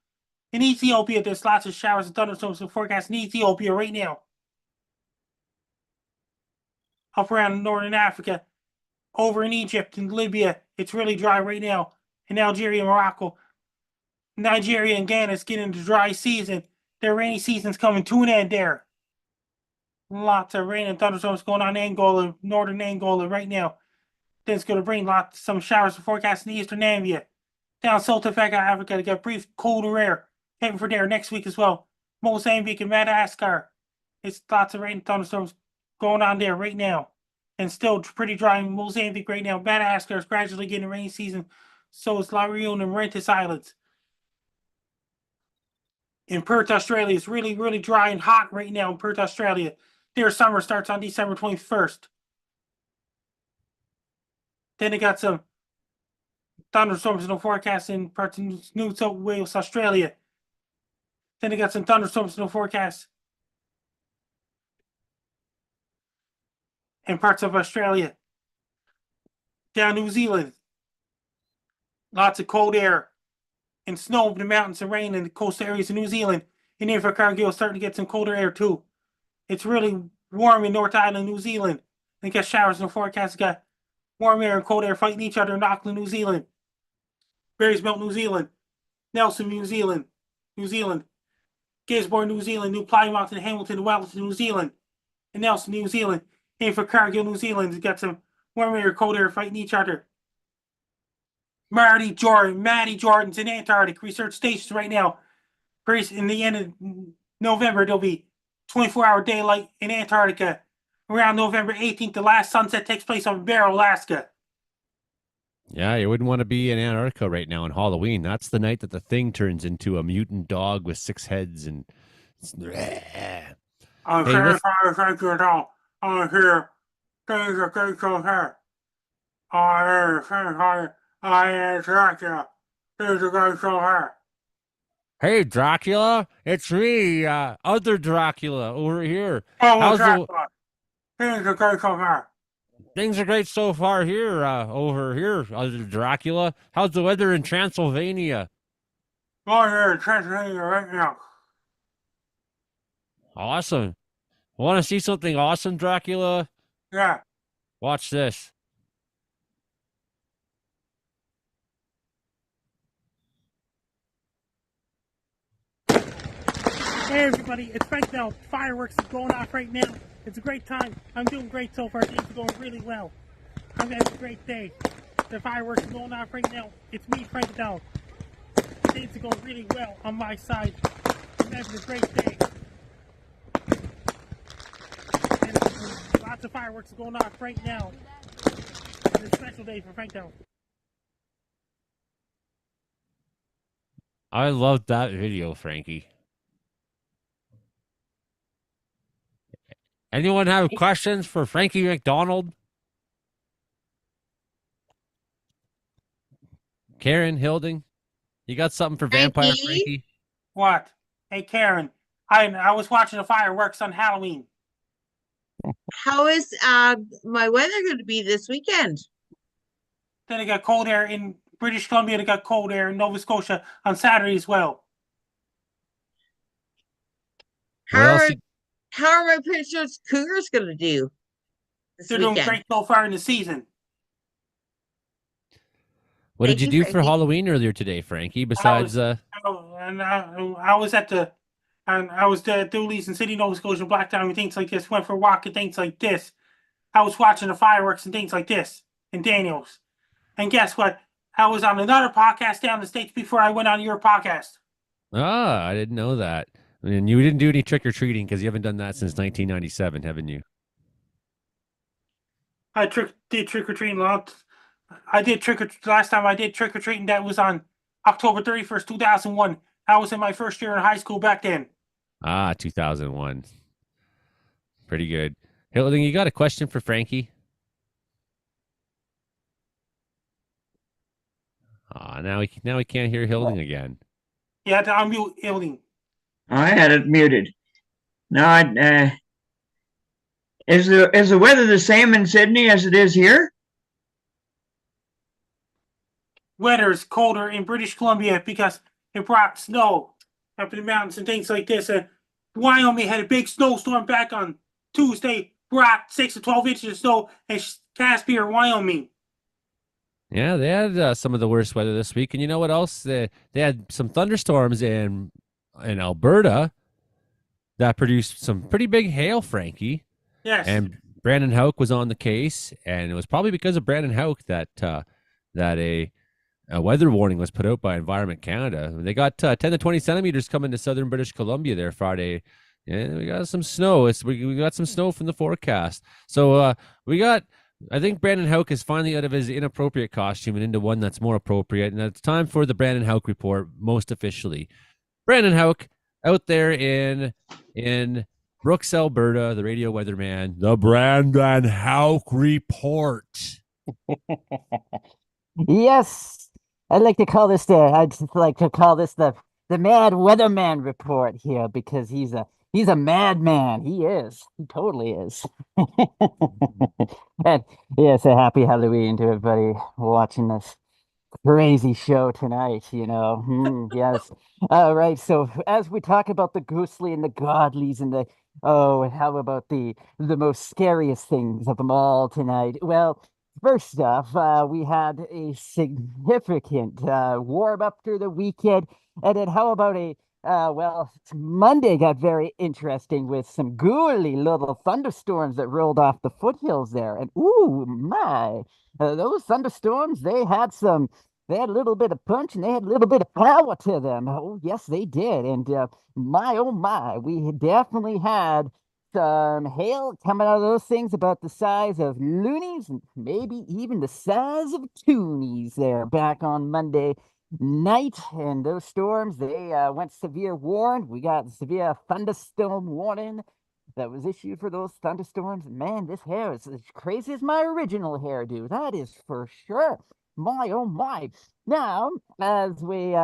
S6: In Ethiopia, there's lots of showers and thunderstorms in the forecast in Ethiopia right now. Up around northern Africa, over in Egypt and Libya, it's really dry right now. In Algeria and Morocco, Nigeria and Ghana is getting into dry season. Their rainy season's coming to an end there. Lots of rain and thunderstorms going on in Angola, northern Angola right now. Then it's going to bring some showers to forecast in eastern Namibia. Down South Africa, to get brief colder air heading for there next week as well. Mozambique and Madagascar. It's lots of rain and thunderstorms going on there right now. And still pretty dry in Mozambique right now. Madagascar is gradually getting a rainy season. So is La Reunion and Mauritius Islands. In Perth, Australia, it's really, really dry and hot right now in Perth, Australia. Their summer starts on December 21st. Then they got some thunderstorms in the forecast in parts of New South Wales, Australia. Then they got some thunderstorms in the forecast in parts of Australia. Down New Zealand. Lots of cold air and snow in the mountains and rain in the coastal areas of New Zealand. And Invercargill starting to get some colder air too. It's really warm in North Island, New Zealand. They got showers in the forecast. Got warm air and cold air fighting each other in Auckland, New Zealand. Marysmount, New Zealand. Nelson, New Zealand. Gisborne, New Zealand. New Plymouth and Hamilton, Wellington, New Zealand. And Nelson, New Zealand. Invercargill, New Zealand. They got some warm air and cold air fighting each other. Maddie Jordan's in Antarctic research stations right now. In the end of November, there'll be 24-hour daylight in Antarctica. Around November 18th, the last sunset takes place on Barrow, Alaska.
S1: Yeah, you wouldn't want to be in Antarctica right now on Halloween. That's the night that the thing turns into a mutant dog with 6 heads and.
S6: I'm very sorry, thank you at all. I'm here. Things are great so here. I am Dracula. Things are great so here.
S1: Hey, Dracula, it's me, other Dracula over here.
S6: Oh, Dracula. Things are great so here.
S1: Things are great so far here, over here, other Dracula. How's the weather in Transylvania?
S6: I'm here in Transylvania right now.
S1: Awesome. Want to see something awesome, Dracula?
S6: Yeah.
S1: Watch this.
S6: Hey everybody, it's Frank now. Fireworks is going off right now. It's a great time. I'm doing great so far. Things are going really well. I'm having a great day. The fireworks are going off right now. It's me, Frank now. Things are going really well on my side. I'm having a great day. And lots of fireworks are going off right now. It's a special day for Frank now.
S1: I love that video, Frankie. Anyone have questions for Frankie McDonald? Karen, Hilding, you got something for Vampire Frankie?
S6: What? Hey, Karen, I was watching the fireworks on Halloween.
S5: How is my weather going to be this weekend?
S6: Then it got cold air in British Columbia. It got cold air in Nova Scotia on Saturday as well.
S5: How are my Prince George Cougars going to do this
S6: They're
S5: weekend?
S6: doing great so far in the season.
S1: What
S5: Thank
S1: did you
S5: you,
S1: do for
S5: Frankie.
S1: Halloween earlier today, Frankie? Besides,
S6: I was at Dooley's in City, Nova Scotia, Blacktown, and things like this. Went for a walk and things like this. I was watching the fireworks and things like this in Daniels. And guess what? I was on another podcast down the States before I went on your podcast.
S1: Ah, I didn't know that. And you didn't do any trick or treating because you haven't done that since 1997, haven't you?
S6: I did trick or treating last time I did trick or treating. That was on October 31st, 2001. I was in my first year in high school back then.
S1: Ah, 2001. Pretty good. Hilding, you got a question for Frankie? Ah, now we can't hear Hilding again.
S6: You had to unmute Hilding.
S7: I had it muted. No, is the weather the same in Sydney as it is here?
S6: Weather is colder in British Columbia because it brought snow up in the mountains and things like this. Wyoming had a big snowstorm back on Tuesday, brought 6 to 12 inches of snow in Caspian, Wyoming.
S1: Yeah, they had some of the worst weather this week, and you know what else? They had some thunderstorms in Alberta that produced some pretty big hail, Frankie.
S6: Yes.
S1: And Brandon Houck was on the case, and it was probably because of Brandon Houck that a weather warning was put out by Environment Canada. They got 10 to 20 centimeters coming to southern British Columbia there Friday. And we got some snow. We got some snow from the forecast. So I think Brandon Houck is finally out of his inappropriate costume and into one that's more appropriate. And it's time for the Brandon Houck report, most officially. Brandon Houck out there in Brooks, Alberta, the radio weatherman, the Brandon Houck report.
S8: Yes, I'd like to call this the Mad Weatherman report here because he's a madman. He is. He totally is. And yes, a happy Halloween to everybody watching this crazy show tonight, yes. All right, so as we talk about the ghostly and the godlies and and how about the most scariest things of them all tonight? Well, first off, we had a significant warm up through the weekend, and then how about Monday got very interesting with some ghouly little thunderstorms that rolled off the foothills there, and ooh my, those thunderstorms, they had a little bit of punch and they had a little bit of power to them. Oh, yes, they did. And my, oh my, we definitely had some hail coming out of those things about the size of loonies and maybe even the size of toonies there back on Monday night. And those storms, they went severe warned. We got severe thunderstorm warning that was issued for those thunderstorms. And man, this hair is as crazy as my original hairdo. That is for sure. My, oh my. Now, as we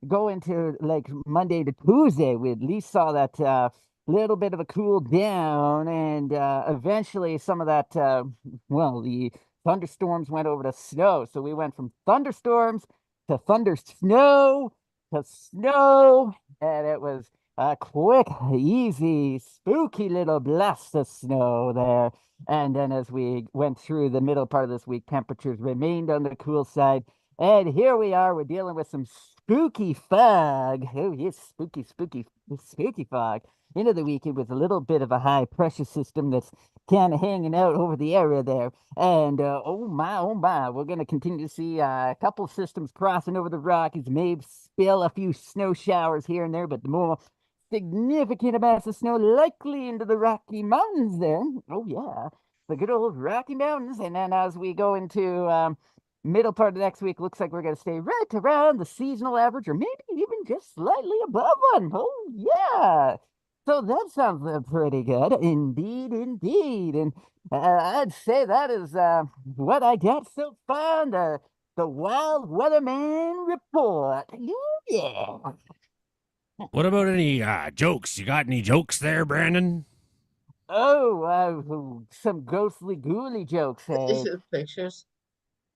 S8: go into like Monday to Tuesday, we at least saw that little bit of a cool down, and eventually some of that, the thunderstorms went over to snow. So we went from thunderstorms to thunder snow to snow, and it was a quick, easy, spooky little blast of snow there. And then as we went through the middle part of this week, temperatures remained on the cool side. And here we are, we're dealing with some spooky fog. Oh, yes, spooky fog. Into the weekend with a little bit of a high pressure system that's kind of hanging out over the area there. And oh my, we're going to continue to see a couple of systems crossing over the Rockies, maybe spill a few snow showers here and there, but the more significant amounts of snow likely into the Rocky Mountains there. Oh yeah, the good old Rocky Mountains. And then as we go into middle part of next week, looks like we're going to stay right around the seasonal average or maybe even just slightly above one. Oh yeah. So that sounds pretty good. Indeed. And I'd say that is what I got so far on the Wild Weatherman report. Yeah.
S1: What about any jokes? You got any jokes there, Brandon?
S8: Oh, some ghostly ghouly jokes.
S5: Pictures.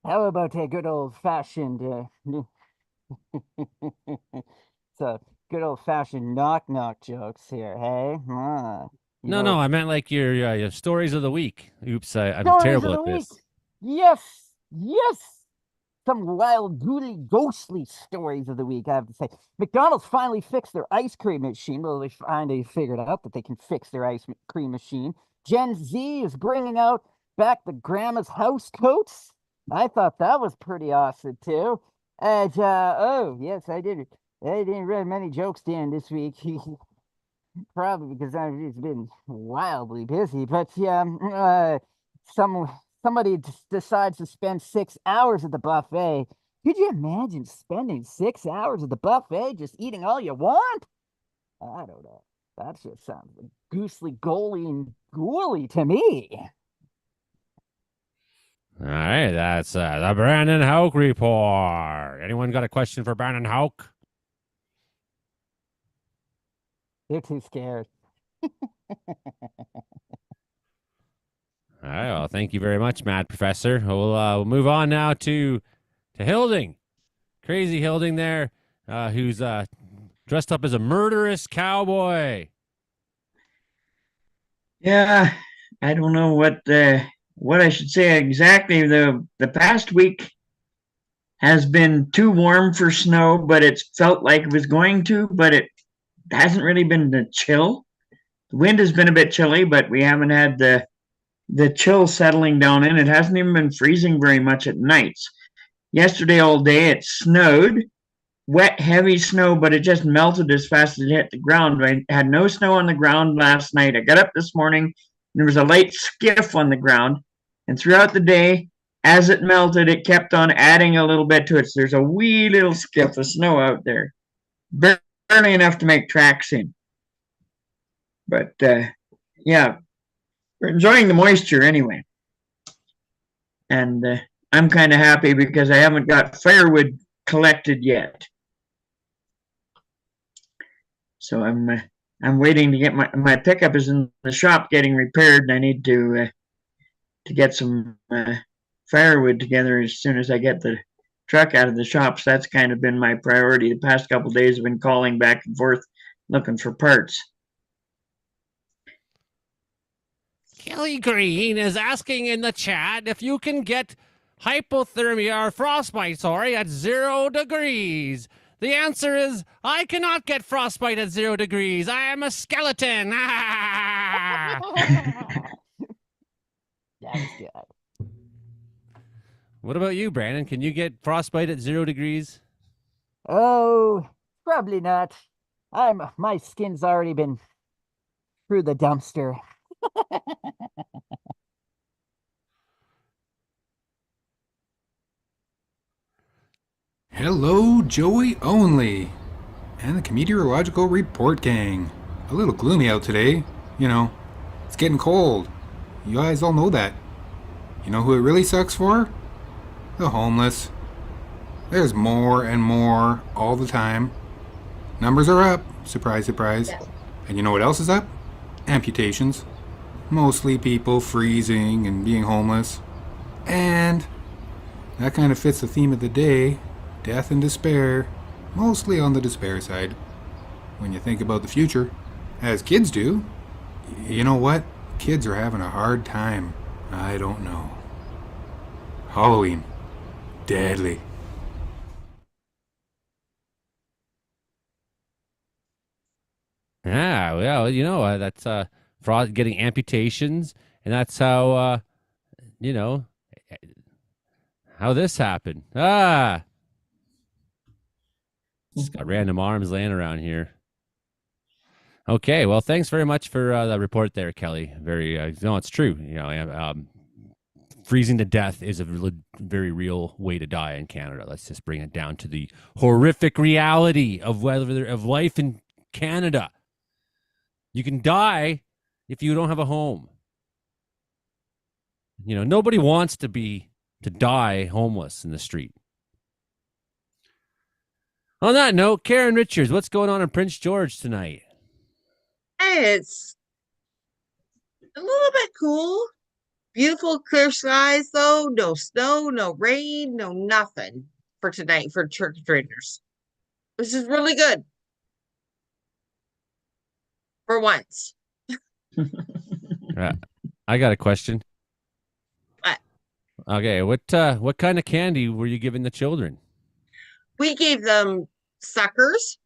S8: How about a good old fashioned so good old fashioned knock jokes here, hey?
S1: No, I meant like your stories of the week. Oops, I'm
S8: Stories
S1: terrible
S8: of
S1: at
S8: the
S1: this.
S8: week. Yes. Some wild, ghouly, ghostly stories of the week, I have to say. McDonald's finally fixed their ice cream machine. Well, they finally figured out that they can fix their ice cream machine. Gen Z is bringing out back the grandma's house coats. I thought that was pretty awesome too. And oh yes, I did. I didn't read many jokes down this week. Probably because I've just been wildly busy. But yeah, somebody decides to spend 6 hours at the buffet. Could you imagine spending 6 hours at the buffet just eating all you want? I don't know. That just sounds goosely, goaly, and ghouly to me.
S1: All right, that's the Brandon Hauk report. Anyone got a question for Brandon Hauk?
S8: They're too scared.
S1: All right, well, thank you very much, Mad Professor. We'll move on now to Hilding. Crazy Hilding there, who's dressed up as a murderous cowboy.
S7: Yeah, I don't know what I should say exactly. The past week has been too warm for snow, but it's felt like it was going to, but it hasn't really been the chill. The wind has been a bit chilly, but we haven't had the chill settling down in. It hasn't even been freezing very much at nights. Yesterday all day it snowed, wet, heavy snow, but it just melted as fast as it hit the ground. I had no snow on the ground last night. I got up this morning and there was a light skiff on the ground. And throughout the day, as it melted, it kept on adding a little bit to it. So there's a wee little skiff of snow out there, barely enough to make tracks in. But yeah, we're enjoying the moisture anyway. And I'm kind of happy because I haven't got firewood collected yet. So I'm waiting to get my pickup is in the shop getting repaired, and I need to get some firewood together as soon as I get the truck out of the shop. So that's kind of been my priority. The past couple of days I've been calling back and forth looking for parts.
S1: Kelly Green is asking in the chat if you can get hypothermia or frostbite, at 0 degrees. The answer is, I cannot get frostbite at 0 degrees. I am a skeleton.
S8: That was good.
S1: What about you, Brandon? Can you get frostbite at 0 degrees?
S8: Oh, probably not. My skin's already been through the dumpster.
S9: Hello, Joey Only, and the Meteorological Report Gang. A little gloomy out today. You know, it's getting cold. You guys all know that. You know who it really sucks for? The homeless. There's more and more all the time. Numbers are up. Surprise, surprise. And you know what else is up? Amputations. Mostly people freezing and being homeless. And that kind of fits the theme of the day. Death and despair, mostly on the despair side. When you think about the future, as kids do, you know what? Kids are having a hard time. I don't know. Halloween. Deadly.
S1: Yeah, well, that's fraud getting amputations, and that's how how this happened. Just got random arms laying around here. Okay, well, thanks very much for the report there, Kelly. Very, no, it's true. Freezing to death is a very real way to die in Canada. Let's just bring it down to the horrific reality of life in Canada. You can die if you don't have a home. Nobody wants to die homeless in the street. On that note, Karen Richards, what's going on in Prince George tonight?
S5: Hey, it's a little bit cool. Beautiful clear skies, though. No snow, no rain, no nothing for tonight for trick-or-treaters. This is really good. For once.
S1: I got a question.
S5: What?
S1: Okay, what kind of candy were you giving the children?
S5: We gave them suckers,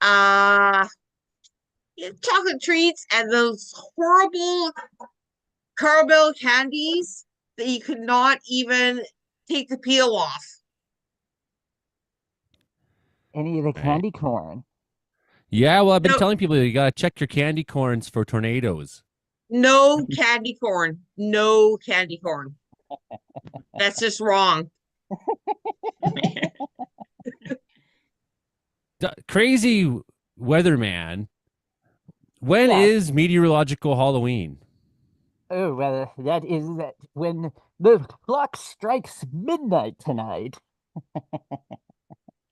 S5: chocolate treats, and those horrible caramel candies that you could not even take the peel off.
S8: Any of the candy corn.
S1: Yeah, well, I've been
S5: No.
S1: telling people you got to check your candy corns for tornadoes.
S5: No candy corn. No candy corn. That's just wrong.
S1: Crazy weatherman. When is Meteorological Halloween?
S8: Oh, well, that is when the clock strikes midnight tonight.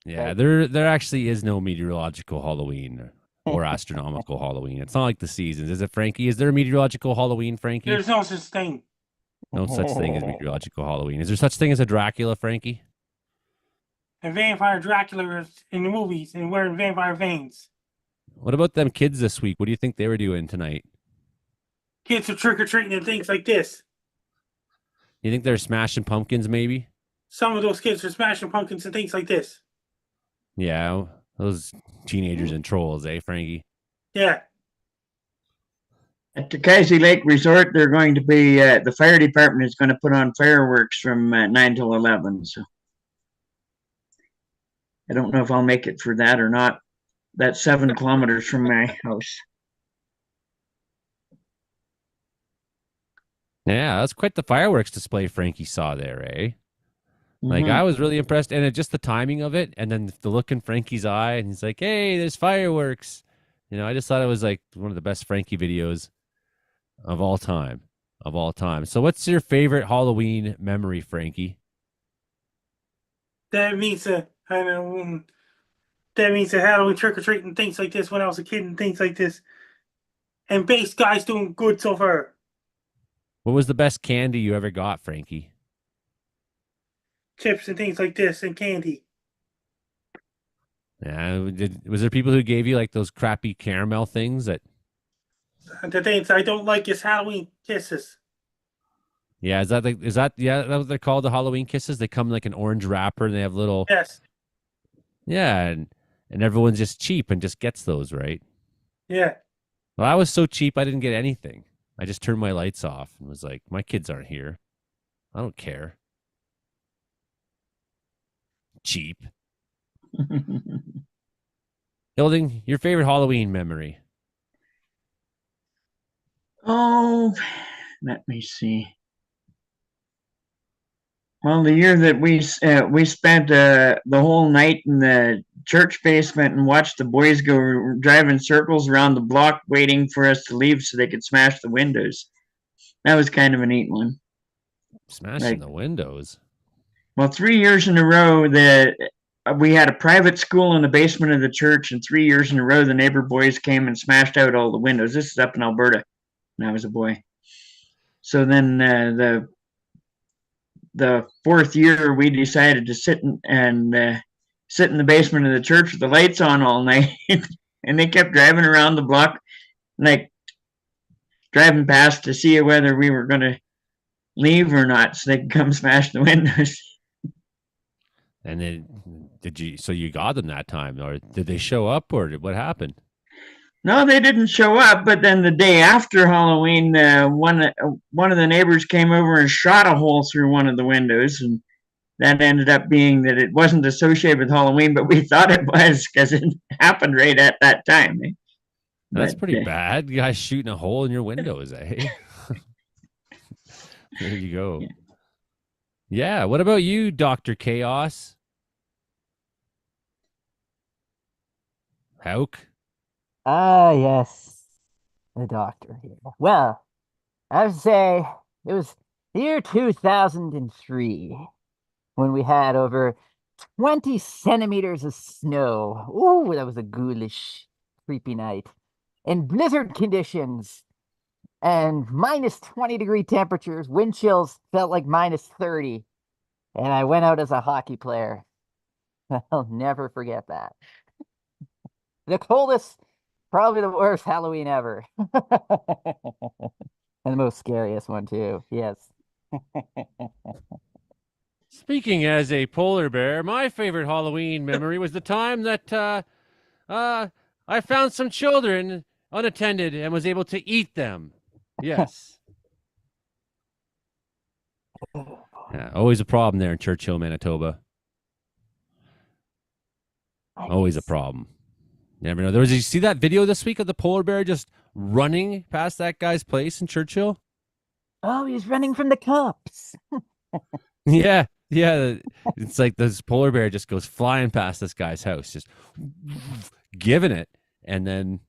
S1: Yeah,
S8: Right.
S1: there actually is no Meteorological Halloween or astronomical Halloween. It's not like the seasons, is it, Frankie? Is there a Meteorological Halloween, Frankie?
S6: There's no such thing.
S1: No such thing as Meteorological Halloween. Is there such thing as a Dracula, Frankie?
S6: A vampire Dracula is in the movies and wearing vampire veins.
S1: What about them kids this week? What do you think they were doing tonight?
S6: Kids are trick-or-treating and things like this.
S1: You think they're smashing pumpkins, maybe?
S6: Some of those kids are smashing pumpkins and things like this.
S1: Yeah, those teenagers and trolls, eh, Frankie?
S6: Yeah.
S7: At the Casey Lake Resort, they're going to be, the fire department is going to put on fireworks from 9 till 11. So I don't know if I'll make it for that or not. That's 7 kilometers from my house.
S1: Yeah, that's quite the fireworks display Frankie saw there, eh? Like,
S7: Mhm.
S1: I was really impressed. And just the timing of it, and then the look in Frankie's eye, and he's like, hey, there's fireworks. You know, I just thought it was like one of the best Frankie videos of all time. Of all time. So what's your favorite Halloween memory, Frankie?
S6: That means that means a Halloween trick-or-treat and things like this when I was a kid and things like this. And base guys doing good so far.
S1: What was the best candy you ever got, Frankie?
S6: Chips and things like this and candy.
S1: Yeah, was there people who gave you like those crappy caramel things that?
S6: The things I don't like is Halloween kisses.
S1: Yeah, is that what they're called, the Halloween kisses? They come in like an orange wrapper and they have little.
S6: Yes.
S1: Yeah, and everyone's just cheap and just gets those, right?
S6: Yeah.
S1: Well, I was so cheap I didn't get anything. I just turned my lights off and was like, my kids aren't here. I don't care. Cheap. Hilding, your favorite Halloween memory?
S7: Oh, let me see. Well, the year that we spent the whole night in the church basement and watched the boys go driving circles around the block waiting for us to leave so they could smash the windows. That was kind of a neat one.
S1: Smashing the windows.
S7: Well, 3 years in a row we had a private school in the basement of the church, and 3 years in a row the neighbor boys came and smashed out all the windows. This is up in Alberta when I was a boy. So then the fourth year we decided to sit in the basement of the church with the lights on all night, and they kept driving around the block, like driving past to see whether we were going to leave or not, so they could come smash the windows.
S1: And then so you got them that time, or did they show up, or what happened?
S7: No, they didn't show up. But then the day after Halloween, one of the neighbors came over and shot a hole through one of the windows, and that ended up being that it wasn't associated with Halloween, but we thought it was because it happened right at that time.
S1: That's pretty bad. You guys shooting a hole in your windows, eh? There you go. Yeah. What about you, Dr. Chaos? Hauk?
S8: Ah, yes. The doctor here. Well, I would say it was the year 2003 when we had over 20 centimeters of snow. Ooh, that was a ghoulish, creepy night. In blizzard conditions and minus 20-degree temperatures, wind chills felt like minus 30. And I went out as a hockey player. I'll never forget that. The coldest, probably the worst Halloween ever. And the most scariest one, too. Yes.
S1: Speaking as a polar bear, my favorite Halloween memory was the time that I found some children unattended and was able to eat them. Yes. Yeah, always a problem there in Churchill, Manitoba. Always a problem. You never know. Did you see that video this week of the polar bear just running past that guy's place in Churchill?
S8: Oh, he's running from the cops.
S1: Yeah. Yeah. It's like this polar bear just goes flying past this guy's house, just giving it. And then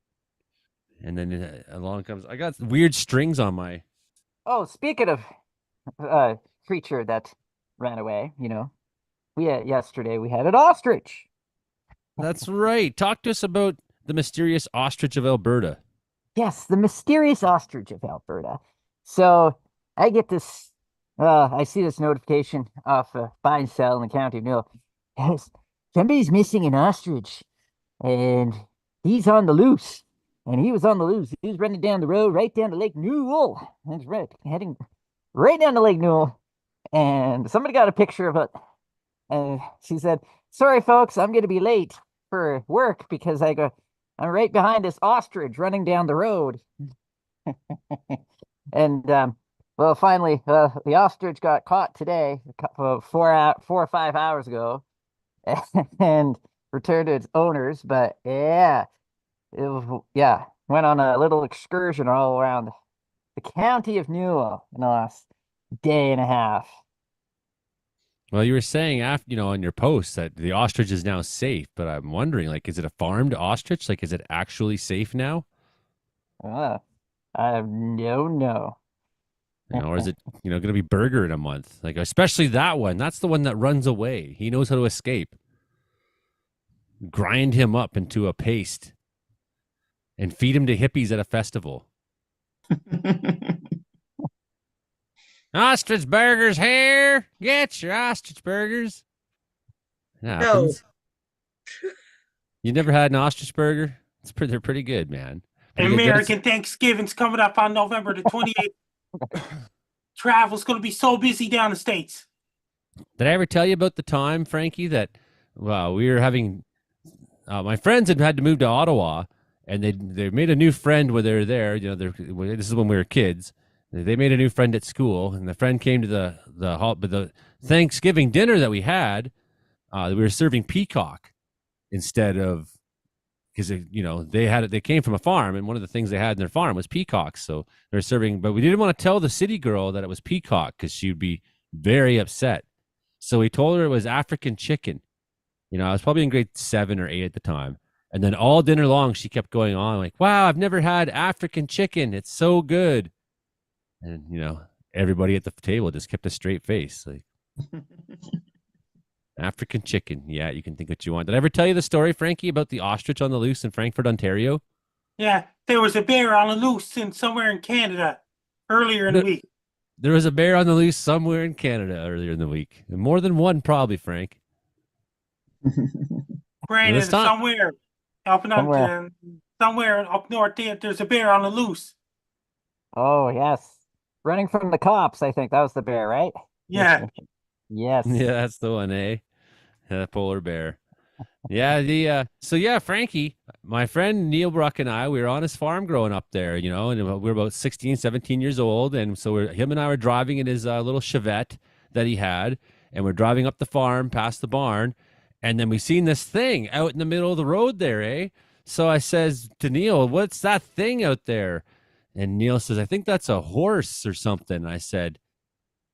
S1: along comes, I got weird strings on my.
S8: Oh, speaking of creature that ran away, yesterday we had an ostrich.
S1: That's right. Talk to us about the mysterious ostrich of Alberta.
S8: Yes, the mysterious ostrich of Alberta. So I get this, I see this notification off a buy and sell in the county of Mill. Yes, somebody's missing an ostrich, and he's on the loose. And he was on the loose. He was running down the road right down to Lake Newell. That's right, heading right down to Lake Newell. And somebody got a picture of it. And she said, "Sorry, folks, I'm going to be late for work because I'm right behind this ostrich running down the road." And well, finally, the ostrich got caught today, 4 or 5 hours ago, and returned to its owners. But yeah, went on a little excursion all around the county of Newell in the last day and a half.
S1: Well, you were saying after, on your post that the ostrich is now safe, but I'm wondering, like, is it a farmed ostrich? Like, is it actually safe now?
S8: I don't know.
S1: Or is it, going to be burger in a month? Like, especially that one. That's the one that runs away. He knows how to escape. Grind him up into a paste and feed him to hippies at a festival. Ostrich burgers here. Get your ostrich burgers. It happens.
S5: No.
S1: You never had an ostrich burger? They're pretty good, man.
S6: American Thanksgiving's coming up on November the 28th. Travel's going to be so busy down the States.
S1: Did I ever tell you about the time, Frankie, that we were having my friends had to move to Ottawa, and they made a new friend when they were there. This is when we were kids. They made a new friend at school, and the friend came to the Thanksgiving dinner that we had. We were serving peacock instead of, because they came from a farm, and one of the things they had in their farm was peacocks. So they're serving, but we didn't want to tell the city girl that it was peacock because she'd be very upset. So we told her it was African chicken. I was probably in grade 7 or 8 at the time. And then all dinner long, she kept going on like, "Wow, I've never had African chicken. It's so good." And, everybody at the table just kept a straight face. Like, African chicken. Yeah, you can think what you want. Did I ever tell you the story, Frankie, about the ostrich on the loose in Frankfurt, Ontario?
S6: Yeah, there was a bear on the loose somewhere in Canada earlier in the week.
S1: There was a bear on the loose somewhere in Canada earlier in the week. More than one, probably, Frank.
S6: Brandon, somewhere up north there's a bear on the loose.
S8: Oh, yes. Running from the cops, I think that was the bear, right?
S6: Yeah.
S8: Yes.
S1: Yeah, that's the one, eh? Polar bear. Yeah, Frankie, my friend Neil Bruck and I, we were on his farm growing up there, and we were about 16, 17 years old, and so him and I were driving in his little Chevette that he had, and we're driving up the farm past the barn, and then we seen this thing out in the middle of the road there, eh? So I says to Neil, "What's that thing out there?" And Neil says, "I think that's a horse or something." I said,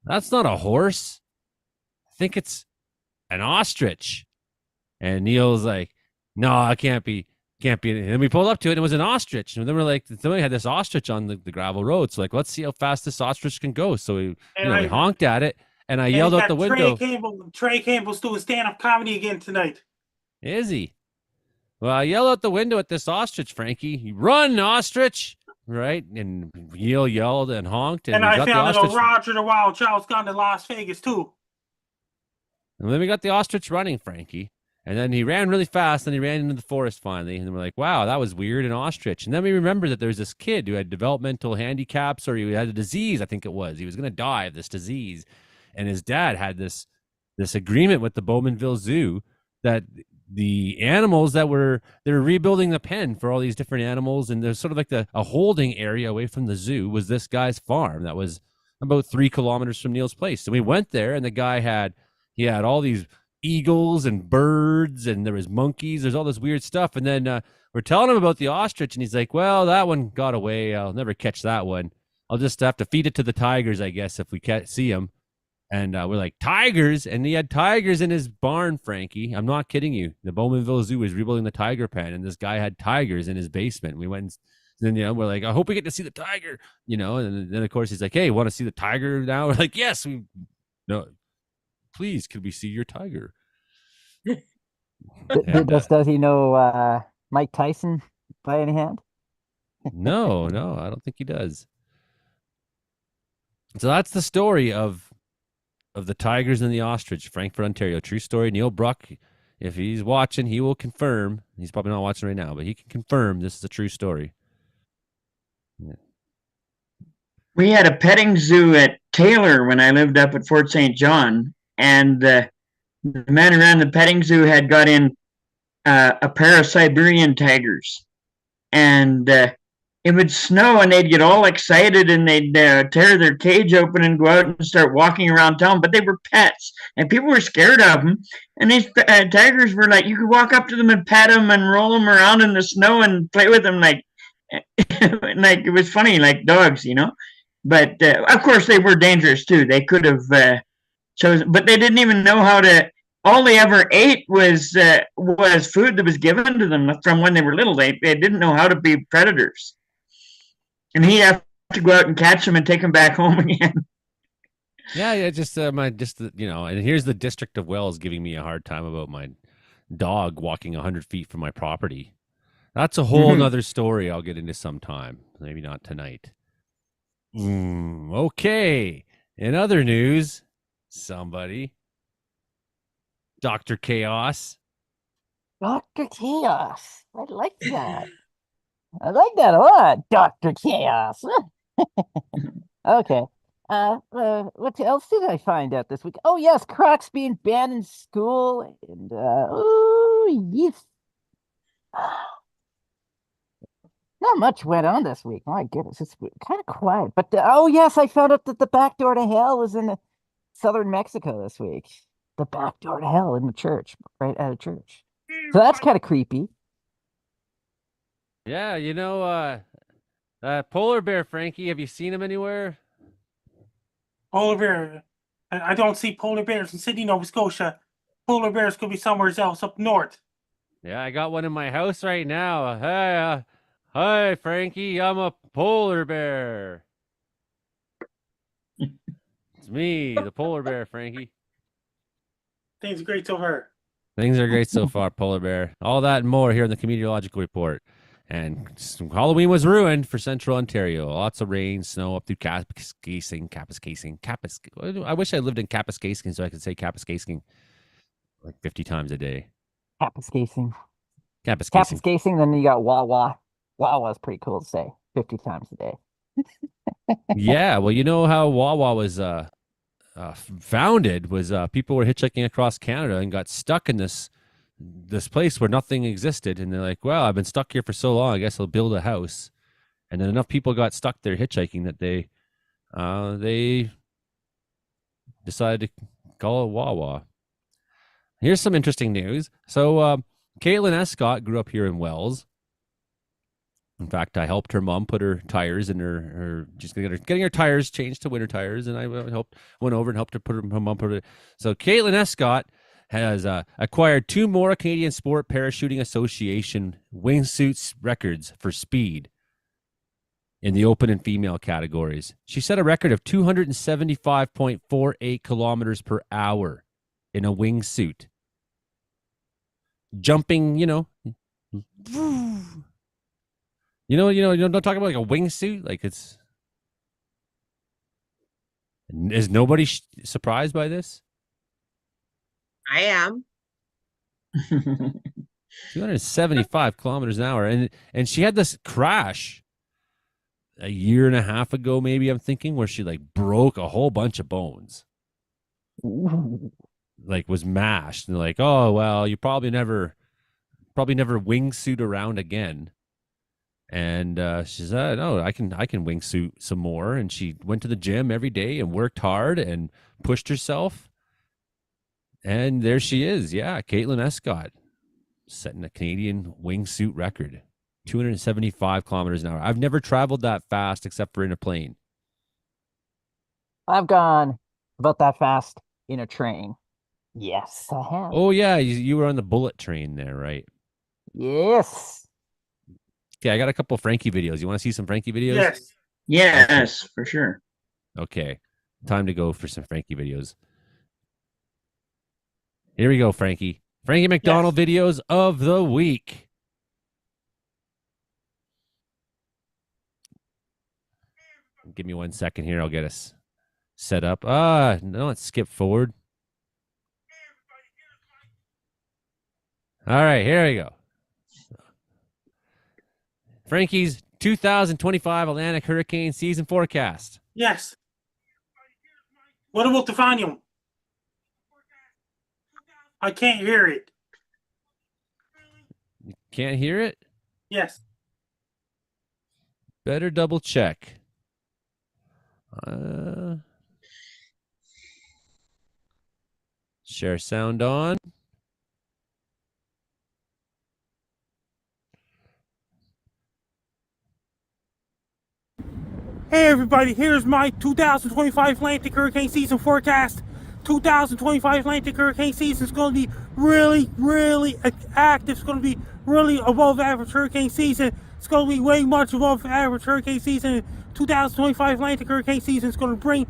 S1: "That's not a horse. I think it's an ostrich." And Neil's like, "No, it can't be. And then we pulled up to it, and it was an ostrich. And then we're like, somebody had this ostrich on the gravel road. So like, let's see how fast this ostrich can go. So we honked at it, and I yelled out the window.
S6: Trey Campbell's doing stand-up comedy again tonight.
S1: Is he? Well, I yelled out the window at this ostrich, Frankie. "Run, ostrich!" Right? And Neil yelled and honked.
S6: And I found that Roger the Wild Child's gone to Las Vegas, too.
S1: And then we got the ostrich running, Frankie. And then he ran really fast, and he ran into the forest finally. And then we're like, "Wow, that was weird, an ostrich." And then we remembered that there was this kid who had developmental handicaps, or he had a disease, I think it was. He was going to die of this disease. And his dad had this agreement with the Bowmanville Zoo that the animals they were rebuilding the pen for all these different animals, and there's sort of like a holding area away from the zoo was this guy's farm that was about 3 kilometers from Neil's place. And we went there, and the guy had all these eagles and birds, and there was monkeys. There's all this weird stuff. And then we're telling him about the ostrich, and he's like, well, that one got away. I'll never catch that one. I'll just have to feed it to the tigers, I guess, if we can't see them. And we're like, tigers? And he had tigers in his barn, Frankie. I'm not kidding you. The Bowmanville Zoo was rebuilding the tiger pen, and this guy had tigers in his basement. We went and then, we're like, I hope we get to see the tiger, and then, of course, he's like, hey, want to see the tiger now? We're like, yes. No, please, could we see your tiger?
S8: Does he know Mike Tyson by any hand?
S1: No, I don't think he does. So that's the story of the tigers and the ostrich, Frankfurt, Ontario. True story. Neil Bruck, if he's watching, he will confirm. He's probably not watching right now, but he can confirm this is a true story. Yeah.
S7: We had a petting zoo at Taylor when I lived up at Fort St. John, and the man who ran the petting zoo had got in a pair of Siberian tigers, and it would snow, and they'd get all excited, and they'd tear their cage open and go out and start walking around town. But they were pets, and people were scared of them. And these tigers were like, you could walk up to them and pet them and roll them around in the snow and play with them like it was funny, like dogs, But of course, they were dangerous too. They could have chosen, but they didn't even know how to. All they ever ate was food that was given to them from when they were little. They didn't know how to be predators. And he'd have to go out and catch them and take them back home again.
S1: Yeah, and here's the District of Wells giving me a hard time about my dog walking 100 feet from my property. That's a whole nother story I'll get into sometime. Maybe not tonight. Okay. In other news, somebody. Dr. Chaos.
S8: Dr. Chaos. I like that. I like that a lot, Dr. Chaos. Okay. What else did I find out this week? Oh, yes, Crocs being banned in school. And, oh, yes. Not much went on this week. My goodness, it's kind of quiet. But, oh, yes, I found out that the back door to hell was in southern Mexico this week. The back door to hell in the church, right at a church. So that's kind of creepy.
S1: Yeah, polar bear, Frankie, have you seen him anywhere?
S6: Polar bear. I don't see polar bears in Sydney, Nova Scotia. Polar bears could be somewhere else up north.
S1: Yeah, I got one in my house right now. Hey, hi, Frankie, I'm a polar bear. It's me, the polar bear, Frankie.
S6: Things are great so far.
S1: Things are great so far, polar bear. All that and more here in the Meteorological Report. And Halloween was ruined for Central Ontario. Lots of rain, snow up through Kapuskasing. I wish I lived in Kapuskasing so I could say Kapuskasing like 50 times a day.
S8: Kapuskasing, then you got Wawa. Wawa's pretty cool to say 50 times a day.
S1: Yeah, well, you know how Wawa was founded was people were hitchhiking across Canada and got stuck in this place where nothing existed, and they're like, well, I've been stuck here for so long, I guess I'll build a house. And then enough people got stuck there hitchhiking that they decided to call it Wawa. Here's some interesting news. So Caitlyn Escott grew up here in Wells. In fact, I helped her mom put her tires in her just getting her tires changed to winter tires, and I went over and helped her her mom put it. So Caitlyn Escott has acquired 2 more Canadian Sport Parachuting Association wingsuits records for speed in the open and female categories. She set a record of 275.48 kilometers per hour in a wingsuit. Jumping, don't talk about like a wingsuit. Like is nobody surprised by this?
S5: I am.
S1: 275 kilometers an hour. And she had this crash a year and a half ago, maybe, I'm thinking, where she like broke a whole bunch of bones. Like was mashed. And like, oh, well, you probably never wingsuit around again. And she said, "No, I can wingsuit some more." And she went to the gym every day and worked hard and pushed herself. And there she is. Yeah, Caitlyn Escott setting a Canadian wingsuit record, 275 kilometers an hour. I've never traveled that fast except for in a plane.
S8: I've gone about that fast in a train. Yes, I have.
S1: Oh yeah, you were on the bullet train there, right?
S8: Yes.
S1: Okay, I got a couple of Frankie videos. You want to see some Frankie videos?
S6: Yes.
S7: Yes, for sure.
S1: Okay, time to go for some Frankie videos. Here we go, Frankie. Frankie McDonald videos of the week. Give me 1 second here. I'll get us set up. No, let's skip forward. All right, here we go. Frankie's 2025 Atlantic hurricane season forecast.
S6: Yes. What about the volume? I can't hear it.
S1: Can't hear it?
S6: Yes.
S1: Better double check. Share sound on.
S6: Hey everybody, here's my 2025 Atlantic hurricane season forecast. 2025 Atlantic hurricane season is going to be really, really active. It's going to be really above average hurricane season. It's going to be way much above average hurricane season. 2025 Atlantic hurricane season is going to bring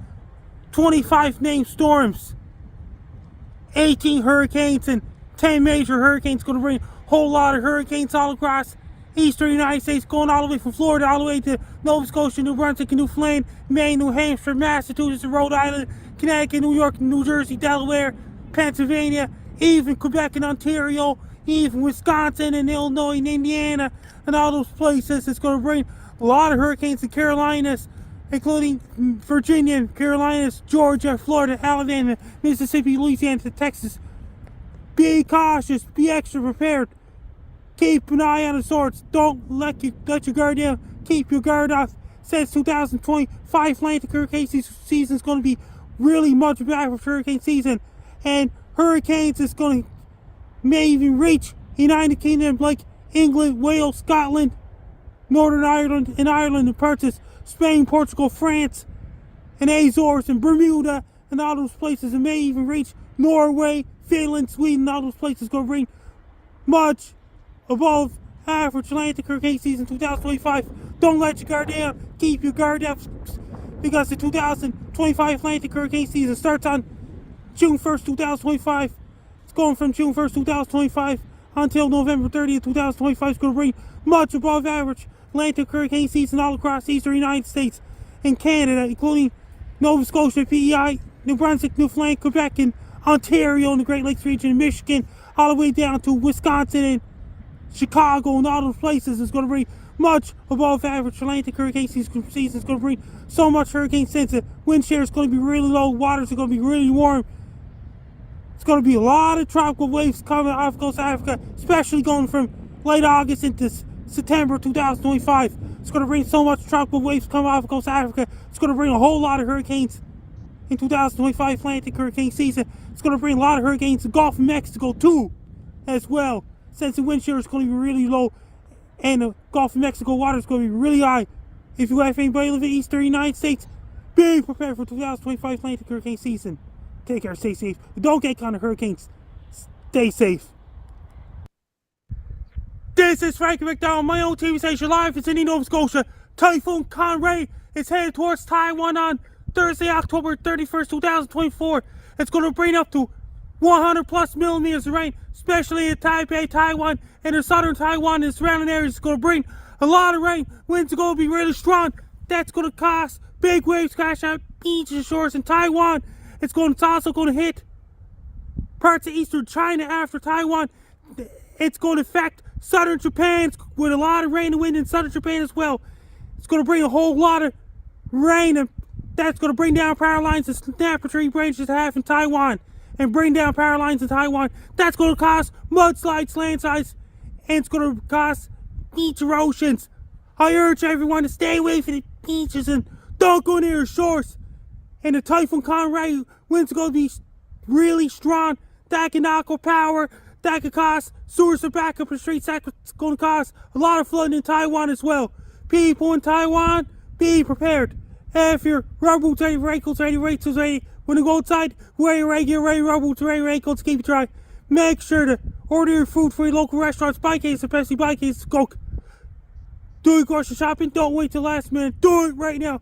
S6: 25 named storms, 18 hurricanes, and 10 major hurricanes. It's going to bring a whole lot of hurricanes all across eastern United States, going all the way from Florida all the way to Nova Scotia, New Brunswick, Newfoundland, Maine, New Hampshire, Massachusetts, Rhode Island, Connecticut, New York, New Jersey, Delaware, Pennsylvania, even Quebec and Ontario, even Wisconsin and Illinois and Indiana, and all those places. It's going to bring a lot of hurricanes in Carolinas, including Virginia and Carolinas, Georgia, Florida, Alabama, Mississippi, Louisiana, Texas. Be cautious, be extra prepared. Keep an eye on the swords. Don't let your guard down. Keep your guard off. Since 2025 Atlantic hurricane season is going to be really much of average hurricane season, and hurricanes is going to may even reach United Kingdom like England, Wales, Scotland, Northern Ireland, and parts of Spain, Portugal, France, and Azores and Bermuda, and all those places. It may even reach Norway, Finland, Sweden. All those places going to bring much above average Atlantic hurricane season 2025. Don't let your guard down. Keep your guard up, because the 2025 Atlantic hurricane season starts on June 1st, 2025. It's going from June 1st, 2025 until November 30th, 2025. It's going to bring much above average Atlantic hurricane season all across the eastern United States and Canada, including Nova Scotia, PEI, New Brunswick, Newfoundland, Quebec, and Ontario, and the Great Lakes region, and Michigan, all the way down to Wisconsin and Chicago, and all those places. Is going to bring much above average Atlantic hurricane season. Is going to bring so much hurricane since the wind shear is going to be really low, waters are going to be really warm. It's going to be a lot of tropical waves coming off the coast of Africa, especially going from late August into September 2025. It's going to bring so much tropical waves coming off the coast of Africa. It's going to bring a whole lot of hurricanes in 2025 Atlantic hurricane season. It's going to bring a lot of hurricanes to the Gulf of Mexico too, as well, since the wind shear is going to be really low and the Gulf of Mexico water is going to be really high. If you have anybody living in the eastern United States, be prepared for 2025 Atlantic hurricane season. Take care, stay safe. Don't get caught in hurricanes. Stay safe. This is Frankie McDonald, my own TV station, live in Sydney, Nova Scotia. Typhoon Conray is headed towards Taiwan on Thursday, October 31st, 2024. It's going to bring up to 100 plus millimeters of rain, especially in Taipei, Taiwan, and in southern Taiwan and surrounding areas. It's going to bring a lot of rain. Winds are going to be really strong. That's going to cause big waves crash on beaches and shores in Taiwan. It's also going to hit parts of eastern China after Taiwan. It's going to affect southern Japan with a lot of rain and wind in southern Japan as well. It's going to bring a whole lot of rain, and that's going to bring down power lines and snap the tree branches that have in Taiwan, and bring down power lines in Taiwan. That's going to cause mudslides, landslides, and it's going to cause beach erosions I urge everyone to stay away from the beaches and don't go near the shores. And the Typhoon Conrad winds are going to be really strong. That can knock out power. That could cause sewers to back up the streets. That's going to cause a lot of flooding in Taiwan as well. People in Taiwan, be prepared. If your rubber boots ready, raincoats ready, raincoats ready, when you go outside, wear your ready, rubber boots ready, raincoats, keep it dry. Make sure to order your food from your local restaurants, buy cases, especially buy cases of Coke. Do your grocery shopping, don't wait till last minute. Do it right now.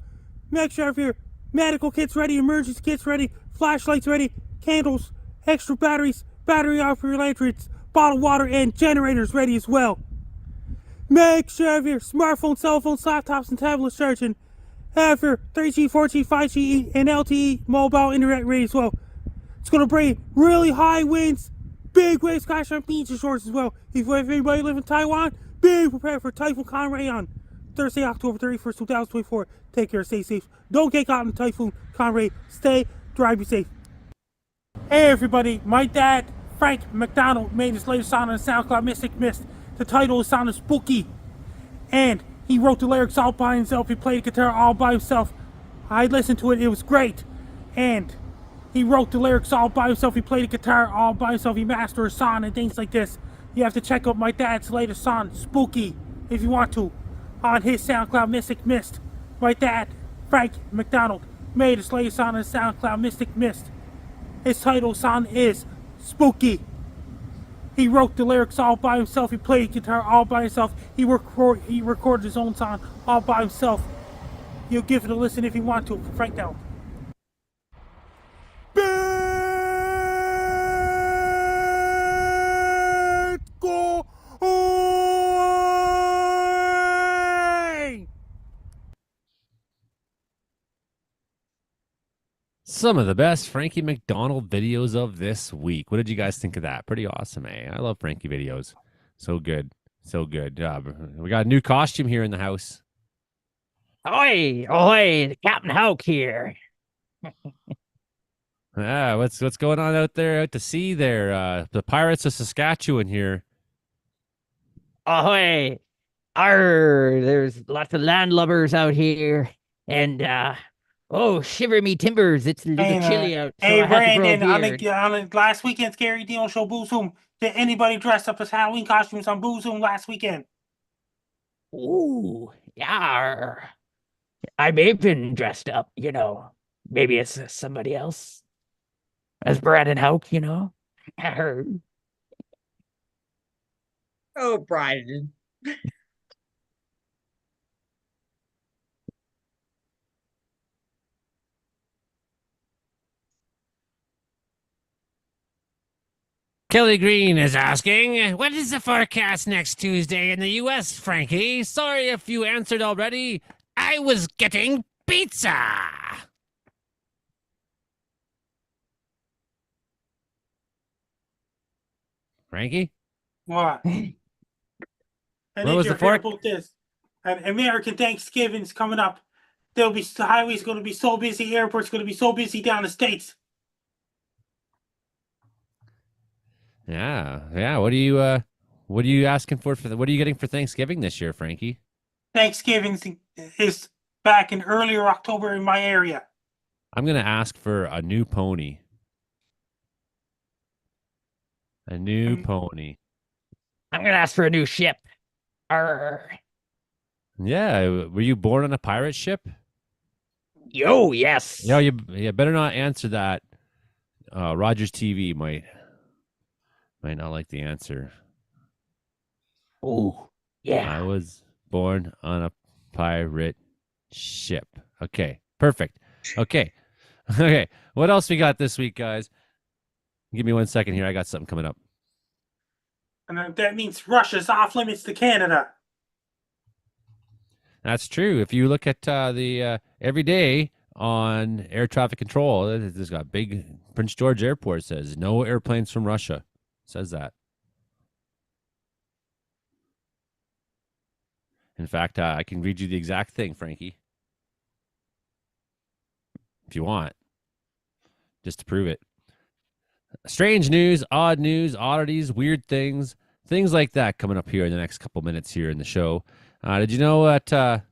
S6: Make sure if your medical kits ready, emergency kits ready, flashlights ready, candles, extra batteries, battery off your lanterns, bottled water, and generators ready as well. Make sure of your smartphone, cell phones, laptops, and tablets charging. Have your 3G, 4G, 5G, and LTE mobile internet ready as well. It's going to bring really high winds, big waves crashing on beaches and shores as well. If anybody live in Taiwan, be prepared for Typhoon Conrad on Thursday, October 31st, 2024. Take care, stay safe. Don't get caught in Typhoon Conrad. Stay dry, be safe. Hey everybody, my dad, Frank McDonald, made his latest song on SoundCloud, Mystic Mist. The title is Sound Spooky. And he wrote the lyrics all by himself. He played the guitar all by himself. I listened to it, it was great. And he wrote the lyrics all by himself. He played the guitar all by himself. He mastered a song and things like this. You have to check out my dad's latest song, Spooky, if you want to, on his SoundCloud, Mystic Mist. My dad, Frank McDonald, made his latest song on SoundCloud, Mystic Mist. His title song is Spooky. He wrote the lyrics all by himself. He played guitar all by himself. He recorded his own song all by himself. You'll give it a listen if you want to. Frank now.
S1: Some of the best Frankie McDonald videos of this week. What did you guys think of that? Pretty awesome, eh? I love Frankie videos. So good. So good. We got a new costume here in the house.
S8: Ahoy! Ahoy! Captain Houck here.
S1: What's going on out there out to sea there? The Pirates of Saskatchewan here.
S8: Ahoy! Arr! There's lots of landlubbers out here. And, oh, shiver me timbers. It's a little chilly out. So
S6: Hey,
S8: I had to grow a
S6: Brandon,
S8: beard.
S6: on the last weekend's Scary Deal Show Boo Zoom, did anybody dress up as Halloween costumes on Boo Zoom last weekend?
S8: Ooh, yeah. I may have been dressed up, you know. Maybe it's somebody else. As Brandon Houck, you know.
S5: Oh, Brian.
S1: Kelly Green is asking, what is the forecast next Tuesday in the U.S., Frankie? Sorry if you answered already. I was getting pizza. Frankie?
S6: What? I
S1: What
S6: think
S1: was
S6: you're
S1: the
S6: fair about this. And American Thanksgiving's coming up. The highway's going to be so busy, airport's going to be so busy down the States.
S1: Yeah. What are you asking for what are you getting for Thanksgiving this year, Frankie?
S6: Thanksgiving is back in earlier October in my area.
S1: I'm gonna ask for a new pony. A new pony.
S8: I'm gonna ask for a new ship. Arr.
S1: Yeah, were you born on a pirate ship?
S8: Yo, yes.
S1: Yeah, you better not answer that. Rogers TV might not like the answer.
S8: Oh, yeah.
S1: I was born on a pirate ship. Okay, perfect. Okay. Okay, what else we got this week, guys? Give me 1 second here. I got something coming up.
S6: And that means Russia's off limits to Canada.
S1: That's true. If you look at the every day on air traffic control, there's got big Prince George Airport says no airplanes from Russia. Says that. In fact, I can read you the exact thing, Frankie, if you want, just to prove it. Strange news, odd news, oddities, weird things like that coming up here in the next couple minutes here in the show. Did you know that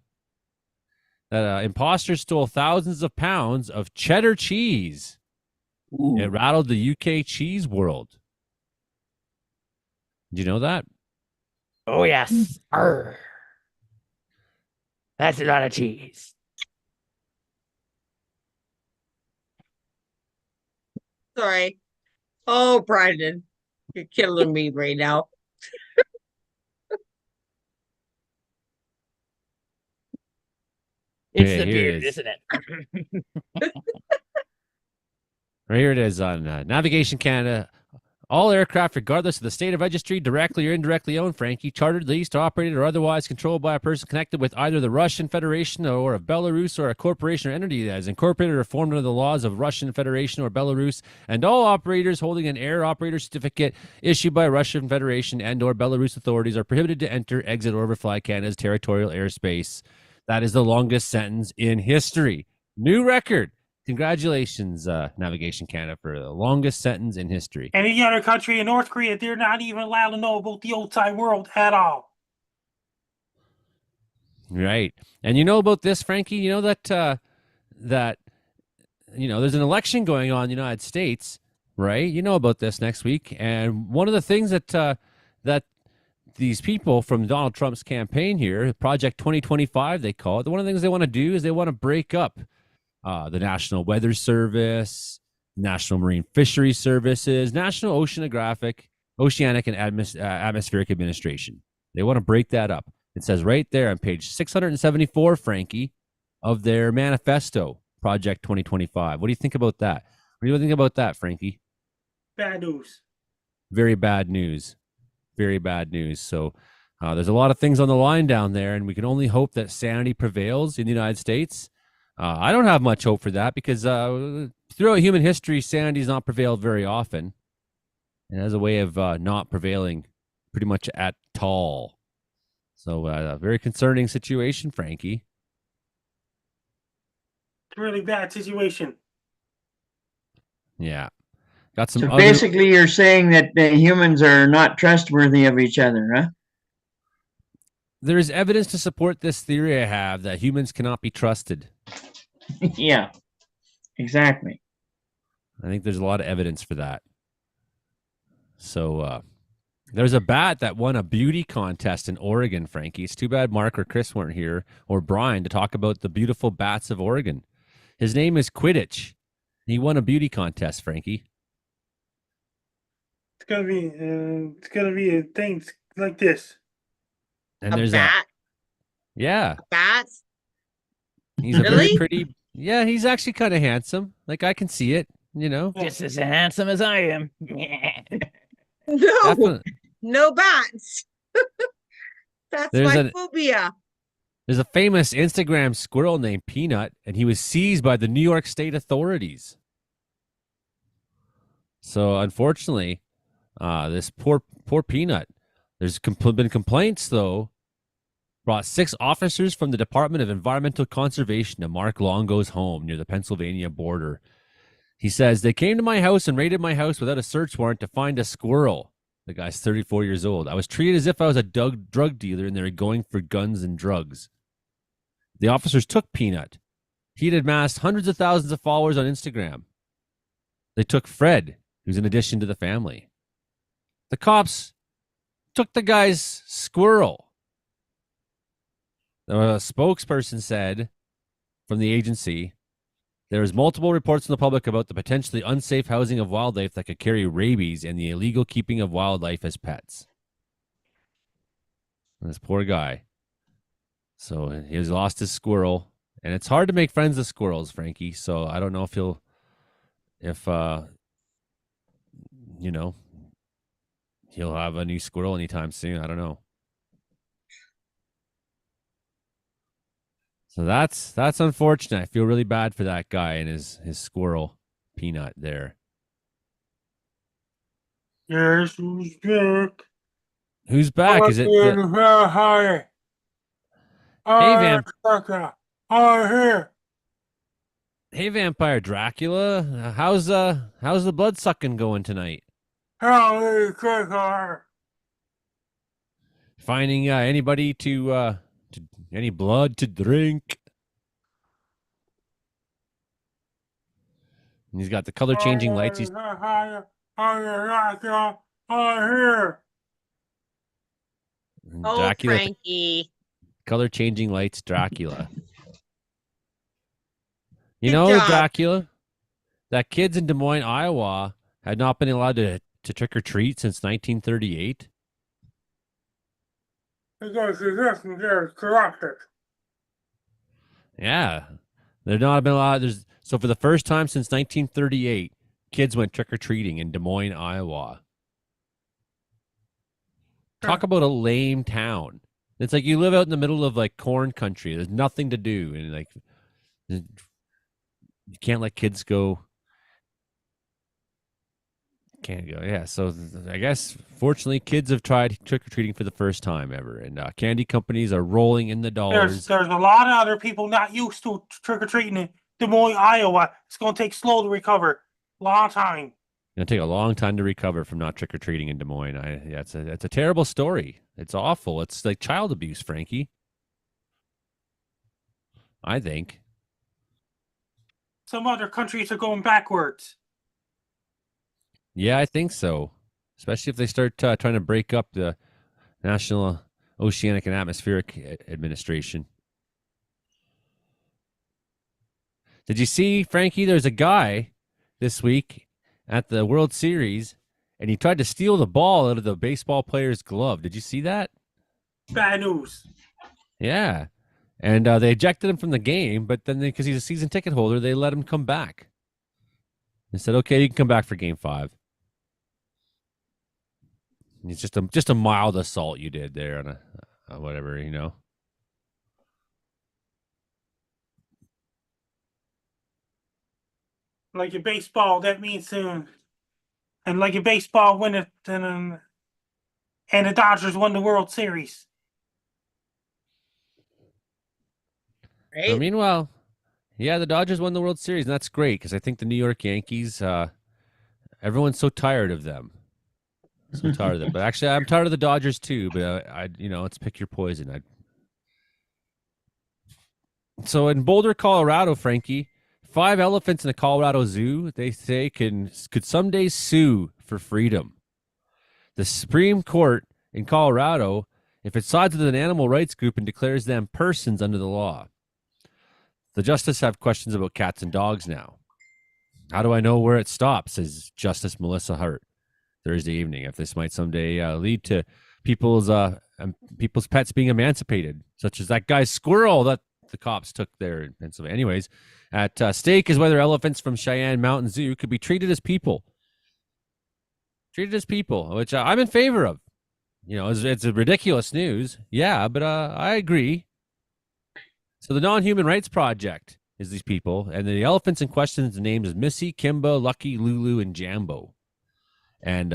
S1: imposters stole thousands of pounds of cheddar cheese?
S2: Ooh.
S1: It rattled the UK cheese world. Did you know that?
S2: Oh yes. Arr. That's a lot of cheese.
S5: Sorry. Oh, Brandon, you're killing me right now.
S2: It's
S1: Okay,
S2: the
S1: here it
S2: beard,
S1: is.
S2: isn't it?
S1: Right here it is on Navigation Canada. All aircraft, regardless of the state of registry, directly or indirectly owned, Frankie, chartered, leased, operated, or otherwise controlled by a person connected with either the Russian Federation or of Belarus, or a corporation or entity that is incorporated or formed under the laws of Russian Federation or Belarus, and all operators holding an air operator certificate issued by Russian Federation and or Belarus authorities are prohibited to enter, exit, or overfly Canada's territorial airspace. That is the longest sentence in history. New record. Congratulations, Navigation Canada, for the longest sentence in history.
S6: Any other country in North Korea, they're not even allowed to know about the outside world at all.
S1: Right. And you know about this, Frankie? You know that there's an election going on in the United States, right? You know about this next week. And one of the things that these people from Donald Trump's campaign here, Project 2025, they call it, one of the things they want to do is they want to break up the National Weather Service, National Marine Fisheries Services, National Oceanic and Atmospheric Administration. They want to break that up. It says right there on page 674, Frankie, of their manifesto, Project 2025. What do you think about that? What do you think about that, Frankie?
S6: Bad news.
S1: Very bad news. Very bad news. So there's a lot of things on the line down there, and we can only hope that sanity prevails in the United States. I don't have much hope for that because throughout human history, sanity has not prevailed very often. It has a way of not prevailing pretty much at all. So a very concerning situation, Frankie.
S6: It's a really bad situation.
S1: Yeah. Got some.
S7: So basically, you're saying that humans are not trustworthy of each other, huh?
S1: There is evidence to support this theory I have that humans cannot be trusted.
S7: Yeah, exactly.
S1: I think there's a lot of evidence for that. So there's a bat that won a beauty contest in Oregon, Frankie. It's too bad Mark or Chris weren't here, or Brian, to talk about the beautiful bats of Oregon. His name is Quidditch. He won a beauty contest, Frankie.
S6: It's gonna be a thing like this.
S1: And
S5: A
S1: there's
S5: bat?
S1: Yeah.
S5: A bat?
S1: He's a very
S5: Really?
S1: pretty. Yeah, he's actually kind of handsome. Like, I can see it, you know.
S2: Just as handsome as I am.
S5: No,
S1: Definitely.
S5: no bats. That's
S1: There's
S5: my phobia.
S1: There's a famous Instagram squirrel named Peanut, and he was seized by the New York State authorities. So, unfortunately, this poor Peanut. There's been complaints, though. Brought 6 officers from the Department of Environmental Conservation to Mark Longo's home near the Pennsylvania border. He says, they came to my house and raided my house without a search warrant to find a squirrel. The guy's 34 years old. I was treated as if I was a drug dealer and they were going for guns and drugs. The officers took Peanut. He had amassed hundreds of thousands of followers on Instagram. They took Fred, who's an addition to the family. The cops took the guy's squirrel. A spokesperson said from the agency, there is multiple reports from the public about the potentially unsafe housing of wildlife that could carry rabies and the illegal keeping of wildlife as pets. And this poor guy. So he has lost his squirrel, and it's hard to make friends with squirrels, Frankie. So I don't know if he'll have a new squirrel anytime soon. I don't know. So that's unfortunate. I feel really bad for that guy and his squirrel, Peanut, there.
S6: Yes, who's back?
S1: Who's back? Is it
S6: Hi.
S1: Vamp.
S6: Here.
S1: Hey, Vampire Dracula? How's the blood sucking going tonight?
S6: Hey, Cricker.
S1: Finding anybody to Any blood to drink? And he's got the color changing lights. He's
S5: Oh,
S1: Dracula,
S5: Frankie.
S1: color changing lights, Dracula. You
S5: Good
S1: know,
S5: job.
S1: Dracula, that kids in Des Moines, Iowa had not been allowed to trick or treat since 1938.
S6: Because the system there is corrupted.
S1: Yeah. They're not been allowed. So for the first time since 1938, kids went trick or treating in Des Moines, Iowa. Talk about a lame town. It's like you live out in the middle of like corn country. There's nothing to do, and like you can't let kids go. Can't go. Yeah. So I guess fortunately, kids have tried trick or treating for the first time ever, and candy companies are rolling in the dollars.
S6: There's a lot of other people not used to trick or treating in Des Moines, Iowa. It's going to take slow to recover. Long time.
S1: It'll take a long time to recover from not trick or treating in Des Moines. It's a terrible story. It's awful. It's like child abuse, Frankie. I think.
S6: Some other countries are going backwards.
S1: Yeah, I think so. Especially if they start trying to break up the National Oceanic and Atmospheric Administration. Did you see, Frankie? There's a guy this week at the World Series, and he tried to steal the ball out of the baseball player's glove. Did you see that?
S6: Bad news.
S1: Yeah. And they ejected him from the game, but then because he's a season ticket holder, they let him come back. They said, okay, you can come back for game 5. It's just a mild assault you did there on a whatever, you know.
S6: Like in baseball, that means and like in baseball, when it and the Dodgers won the World Series.
S5: Right?
S1: So meanwhile, yeah, the Dodgers won the World Series, and that's great because I think the New York Yankees, everyone's so tired of them. So tired of them. But actually, I'm tired of the Dodgers too. But let's pick your poison. So in Boulder, Colorado, Frankie, 5 elephants in a Colorado zoo, they say could someday sue for freedom. The Supreme Court in Colorado, if it sides with an animal rights group and declares them persons under the law. The justices have questions about cats and dogs now. How do I know where it stops, says Justice Melissa Hart Thursday evening, if this might someday lead to people's pets being emancipated, such as that guy's squirrel that the cops took there in Pennsylvania. Anyways, at stake is whether elephants from Cheyenne Mountain Zoo could be treated as people. Treated as people, which I'm in favor of. You know, it's a ridiculous news. Yeah, but I agree. So the Non-Human Rights Project is these people, and the elephants in question, the names is Missy, Kimba, Lucky, Lulu, and Jambo. And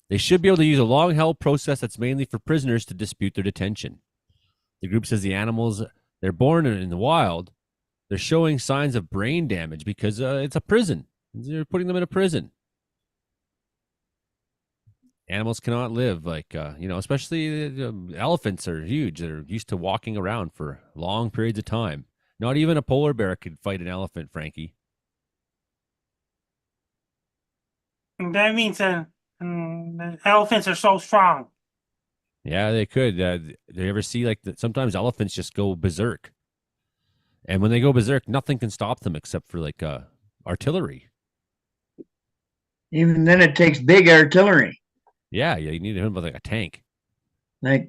S1: they should be able to use a long-held process that's mainly for prisoners to dispute their detention. The group says the animals, they're born in the wild, they're showing signs of brain damage because it's a prison. They're putting them in a prison. Animals cannot live especially elephants are huge. They're used to walking around for long periods of time. Not even a polar bear could fight an elephant, Frankie.
S6: And that means the elephants are so strong.
S1: Yeah, they could. Do you ever see sometimes elephants just go berserk? And when they go berserk, nothing can stop them except for artillery.
S7: Even then, it takes big artillery.
S1: Yeah, you need him with a tank.
S7: Like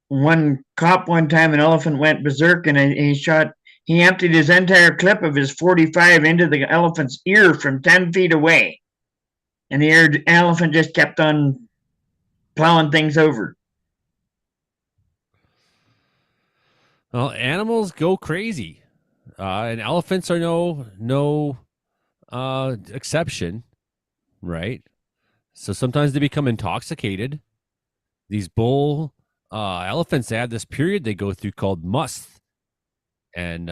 S7: one cop one time, an elephant went berserk, and he emptied his entire clip of his 45 into the elephant's ear from 10 feet away. And the elephant just kept on plowing things over.
S1: Well, animals go crazy, and elephants are no exception, right? So sometimes they become intoxicated. These bull elephants, they have this period they go through called must, and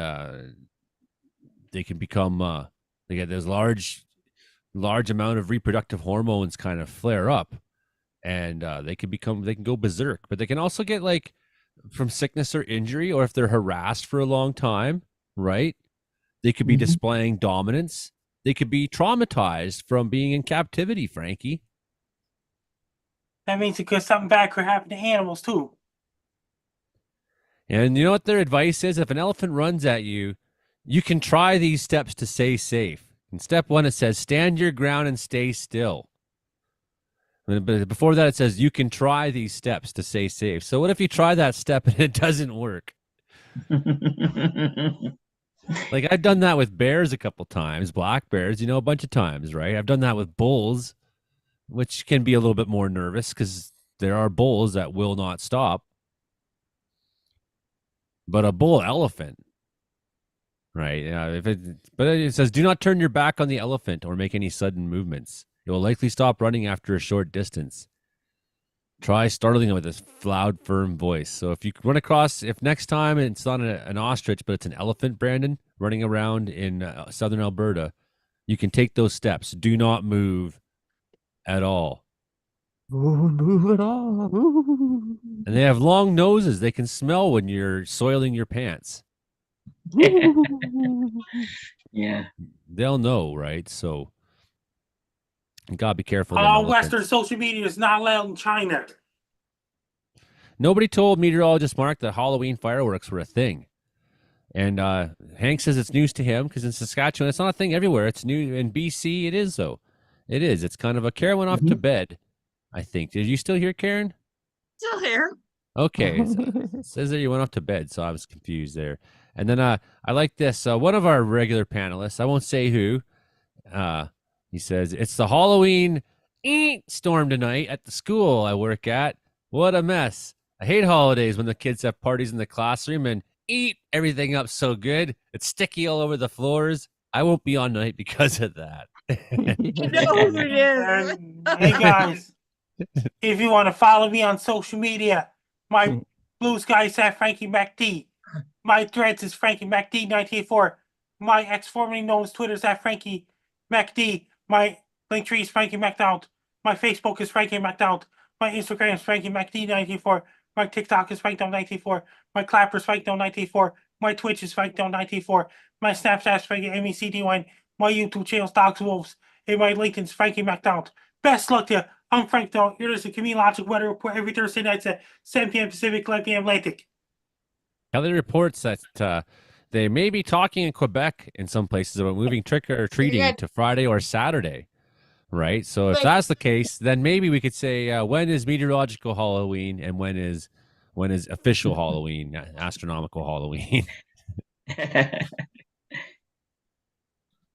S1: they can become they get this large amount of reproductive hormones kind of flare up, and they can go berserk. But they can also get from sickness or injury, or if they're harassed for a long time, right? They could be displaying dominance. They could be traumatized from being in captivity, Frankie.
S6: That means because something bad could happen to animals too.
S1: And you know what their advice is? If an elephant runs at you, you can try these steps to stay safe. In step 1, it says, stand your ground and stay still. But before that, it says, you can try these steps to stay safe. So what if you try that step and it doesn't work? Like, I've done that with bears a couple times, black bears, a bunch of times, right? I've done that with bulls, which can be a little bit more nervous because there are bulls that will not stop. But a bull elephant, right? But it says, do not turn your back on the elephant or make any sudden movements. It will likely stop running after a short distance. Try startling it with a loud, firm voice. So if you run across, if next time it's not an ostrich, but it's an elephant, Brandon, running around in southern Alberta, you can take those steps. Do not move at all.
S8: Move it all.
S1: And they have long noses. They can smell when you're soiling your pants.
S7: Yeah.
S1: They'll know, right? So you gotta be careful.
S6: All Western social media is not allowed in China.
S1: Nobody told meteorologist Mark that Halloween fireworks were a thing. And Hank says it's news to him because in Saskatchewan, it's not a thing everywhere. It's new in BC. It is, though. It is. It's kind of a Karen went off to bed, I think. Did you still hear Karen?
S5: Still here.
S1: Okay. It says that you went off to bed, so I was confused there. And then I like this. One of our regular panelists, I won't say who, he says, it's the Halloween storm tonight at the school I work at. What a mess. I hate holidays when the kids have parties in the classroom and eat everything up so good. It's sticky all over the floors. I won't be on tonight because of that.
S6: Hey guys, if you want to follow me on social media, my blue sky is at Frankie MacD. My threads is Frankie MacD 1984. My ex formerly known as Twitter is at Frankie MacD. My link tree is Frankie MacDonald. My Facebook is Frankie MacDonald. My Instagram is Frankie MacD 1984. My TikTok is FrankDon1984. My Clapper is FrankDon1984. My Twitch is FrankDon1984. My Snapchat is Frankie MECD1. My YouTube channel is Dogs Wolves. And my LinkedIn is Frankie MacDonald. Best luck to you. I'm Frank Don. Here is the Meteorological Weather Report every Thursday nights at 7 p.m. Pacific, 11 p.m. Atlantic.
S1: Kelly reports that they may be talking in Quebec in some places about moving trick or treating to Friday or Saturday. Right. So if that's the case, then maybe we could say when is meteorological Halloween and when is official Halloween, astronomical Halloween.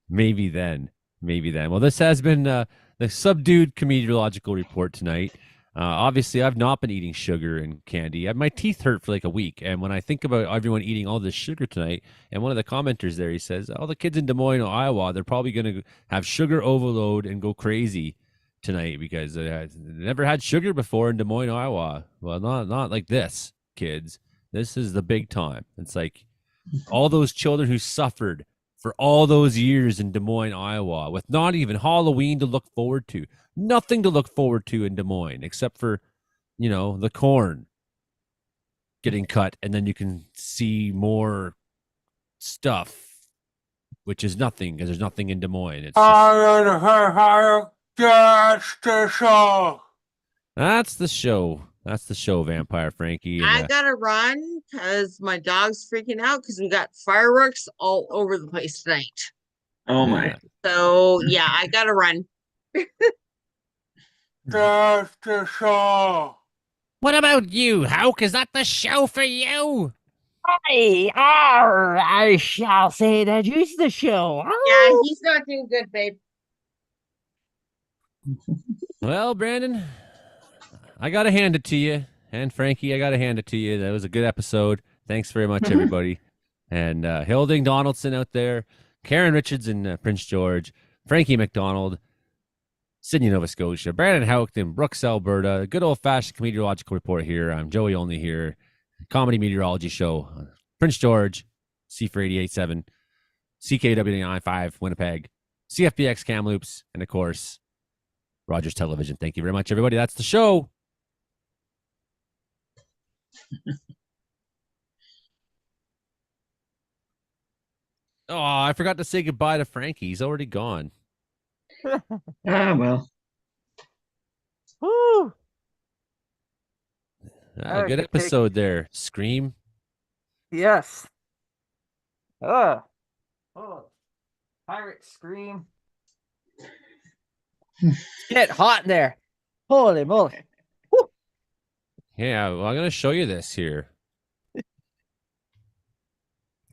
S1: Maybe then. Well, this has been the subdued meteorological report tonight. Obviously, I've not been eating sugar and candy. My teeth hurt for like a week. And when I think about everyone eating all this sugar tonight, and one of the commenters there, he says, all the kids in Des Moines, Iowa, they're probably going to have sugar overload and go crazy tonight because they never had sugar before in Des Moines, Iowa. Well, not like this, kids. This is the big time. It's like all those children who suffered for all those years in Des Moines, Iowa, with not even Halloween to look forward to. Nothing to look forward to in Des Moines except for, the corn getting cut, and then you can see more stuff, which is nothing because there's nothing in Des Moines. It's that's the show. That's the show, Vampire Frankie. And,
S5: I gotta run because my dog's freaking out because we got fireworks all over the place tonight.
S7: Oh my.
S5: So yeah, I gotta run.
S6: That's the show.
S1: What about you, Hawk? Is that the show for you?
S8: I shall say that is the show.
S5: Yeah, he's not doing good, babe.
S1: Well, Brandon, I got to hand it to you. And Frankie, I got to hand it to you. That was a good episode. Thanks very much, everybody. And Hilding Donaldson out there, Karen Richards in Prince George, Frankie McDonald, Sydney, Nova Scotia, Brandon Houghton, Brooks, Alberta, good old-fashioned meteorological report here. I'm Joey Only here, comedy meteorology show, Prince George, C4 88.7, CKW 95, Winnipeg, CFBX Kamloops, and of course, Rogers Television. Thank you very much, everybody. That's the show. Oh, I forgot to say goodbye to Frankie. He's already gone.
S7: Ah, well.
S8: Woo!
S1: Good episode there. Scream.
S8: Yes. Oh. Pirate scream.
S2: Get hot in there. Holy moly.
S1: Yeah, well, I'm going to show you this here.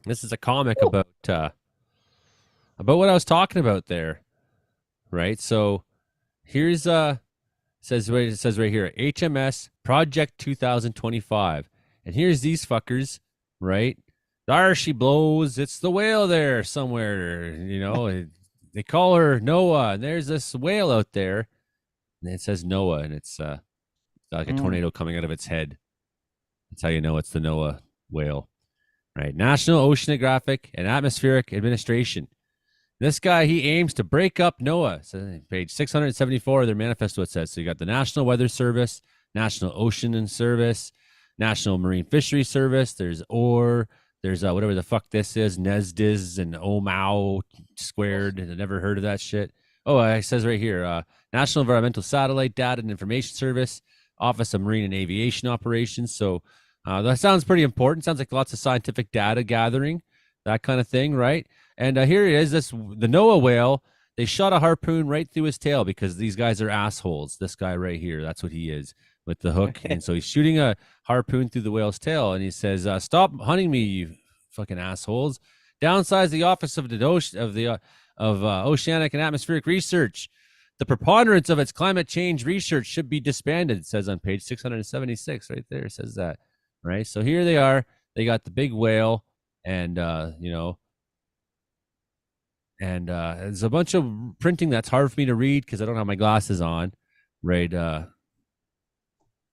S1: This is a comic about what I was talking about there, right? So here's it says right here, HMS Project 2025, and here's these fuckers, right? There she blows. It's the whale there somewhere, you know. They call her Noah, and there's this whale out there, and it says Noah, and it's like a tornado coming out of its head. That's how you know it's the Noah whale. Right, National Oceanographic and Atmospheric Administration. This guy, he aims to break up NOAA. So page 674 of their manifesto, it says. So you got the National Weather Service, National Ocean and Service, National Marine Fisheries Service. There's OR. There's whatever the fuck this is, NESDIS and OMAO squared. I never heard of that shit. Oh, it says right here, National Environmental Satellite Data and Information Service, Office of Marine and Aviation Operations. So that sounds pretty important. Sounds like lots of scientific data gathering, that kind of thing, right? And here it is, the Noah whale. They shot a harpoon right through his tail because these guys are assholes. This guy right here, that's what he is with the hook. And so he's shooting a harpoon through the whale's tail, and he says, "Stop hunting me, you fucking assholes! Downsize the Office of Oceanic and Atmospheric Research. The preponderance of its climate change research should be disbanded." It says on page 676, right there. It says that. Right, so here they are. They got the big whale, and there's a bunch of printing that's hard for me to read because I don't have my glasses on, right?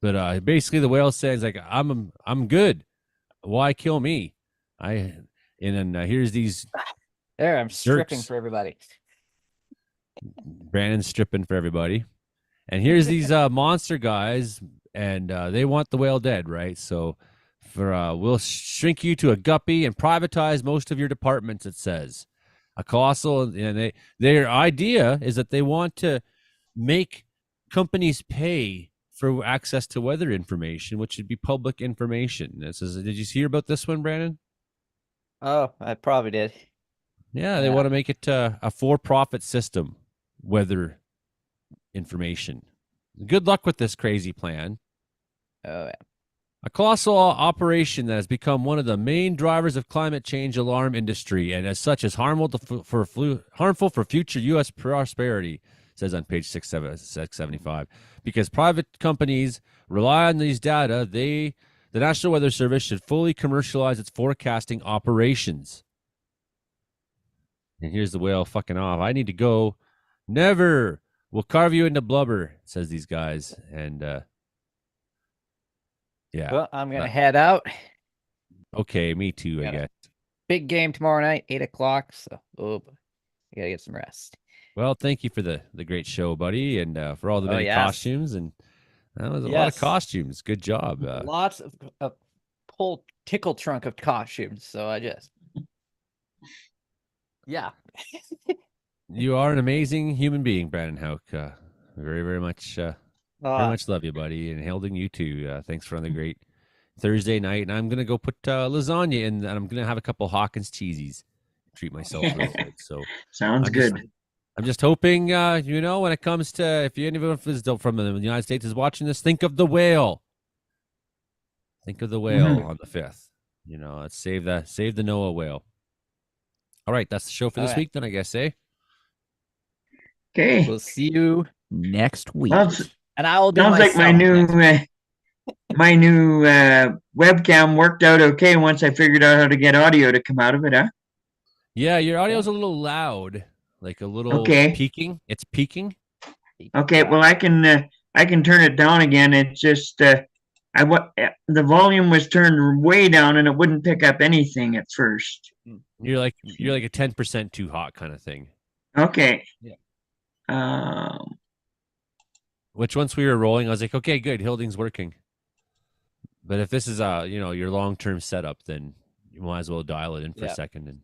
S1: But basically, the whale says like, "I'm good. Why kill me?" And then here's these.
S2: There, I'm stripping
S1: jerks.
S2: for everybody.
S1: Brandon's stripping for everybody, and here's these monster guys. And they want the whale dead, right? So we'll shrink you to a guppy and privatize most of your departments, it says. A colossal, and their idea is that they want to make companies pay for access to weather information, which should be public information. Did you hear about this one, Brandon?
S2: Oh, I probably did.
S1: Yeah, they want to make it a for-profit system, weather information. Good luck with this crazy plan.
S2: Oh, yeah.
S1: A colossal operation that has become one of the main drivers of climate change alarm industry, and as such is harmful for future U.S. prosperity, says on page 675. Because private companies rely on these data, the National Weather Service should fully commercialize its forecasting operations. And here's the whale fucking off. I need to go. Never. We'll carve you into blubber, says these guys. And yeah.
S2: Well, I'm going to head out.
S1: Okay, me too, I guess.
S2: Big game tomorrow night, 8:00. So, I got to get some rest.
S1: Well, thank you for the great show, buddy, and for all the many costumes. And that was a lot of costumes. Good job.
S2: Lots of a whole tickle trunk of costumes. So I just, yeah.
S1: You are an amazing human being, Brandon Houck. Very, very much love you, buddy. And Hilding, you too. Thanks for another great Thursday night. And I'm going to go put lasagna in, and I'm going to have a couple Hawkins cheesies. Treat myself real good. So
S7: sounds good.
S1: I'm just hoping, when it comes to, if anyone from the United States is watching this, think of the whale. Think of the whale on the 5th. Let's save the Noah whale. All right, that's the show for this week then, I guess, eh?
S7: Okay.
S2: We'll see you next week.
S7: And I will do sounds like my new webcam worked out okay once I figured out how to get audio to come out of it, huh?
S1: Yeah, your audio's a little loud, like a little peaking. It's peaking.
S7: Okay, well I can turn it down again. It's just the volume was turned way down and it wouldn't pick up anything at first.
S1: You're like a 10% too hot kind of thing.
S7: Okay.
S1: Yeah. Which once we were rolling, I was like, okay, good, Hilding's working. But if this is your long-term setup, then you might as well dial it in for a second. And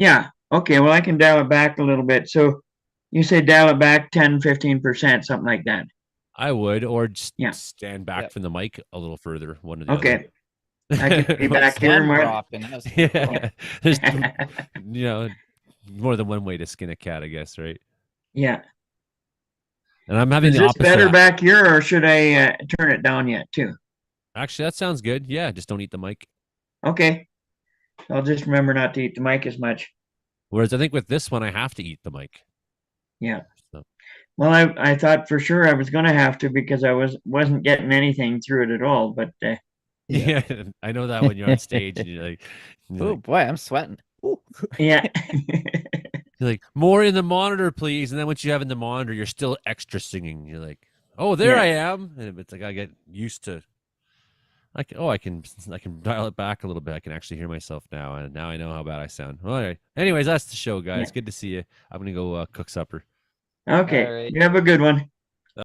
S7: Yeah. Okay. Well, I can dial it back a little bit. So you say dial it back 10, 15%, something like that.
S1: I would, or just
S7: Yeah.
S1: stand back
S2: Yep.
S1: from the mic a little further. One or the
S7: Okay.
S1: other.
S7: I can be back here,
S2: One
S7: Mark.
S2: drop and that was
S1: Yeah. There's, more than one way to skin a cat, I guess, right?
S7: Yeah.
S1: And I'm having
S7: Is
S1: the
S7: this
S1: opposite.
S7: better back here, or should I turn it down yet too?
S1: Actually, that sounds good. Yeah, just don't eat the mic.
S7: Okay. I'll just remember not to eat the mic as much.
S1: Whereas I think with this one, I have to eat the mic.
S7: Yeah.
S1: So.
S7: Well, I thought for sure I was going to have to because I wasn't getting anything through it at all. But
S1: Yeah, I know that when you're on stage and you're
S2: Oh
S1: like,
S2: boy, I'm sweating. Ooh.
S7: yeah.
S1: you're like, more in the monitor, please. And then once you have in the monitor, you're still extra singing. You're like, oh, there
S7: Yeah.
S1: I am. And it's like I get used to. I can dial it back a little bit. I can actually hear myself now, and now I know how bad I sound. All right. Anyways, that's the show, guys.
S7: Yeah.
S1: Good to see you. I'm gonna go cook supper.
S7: Okay.
S2: All right.
S7: You have a good one.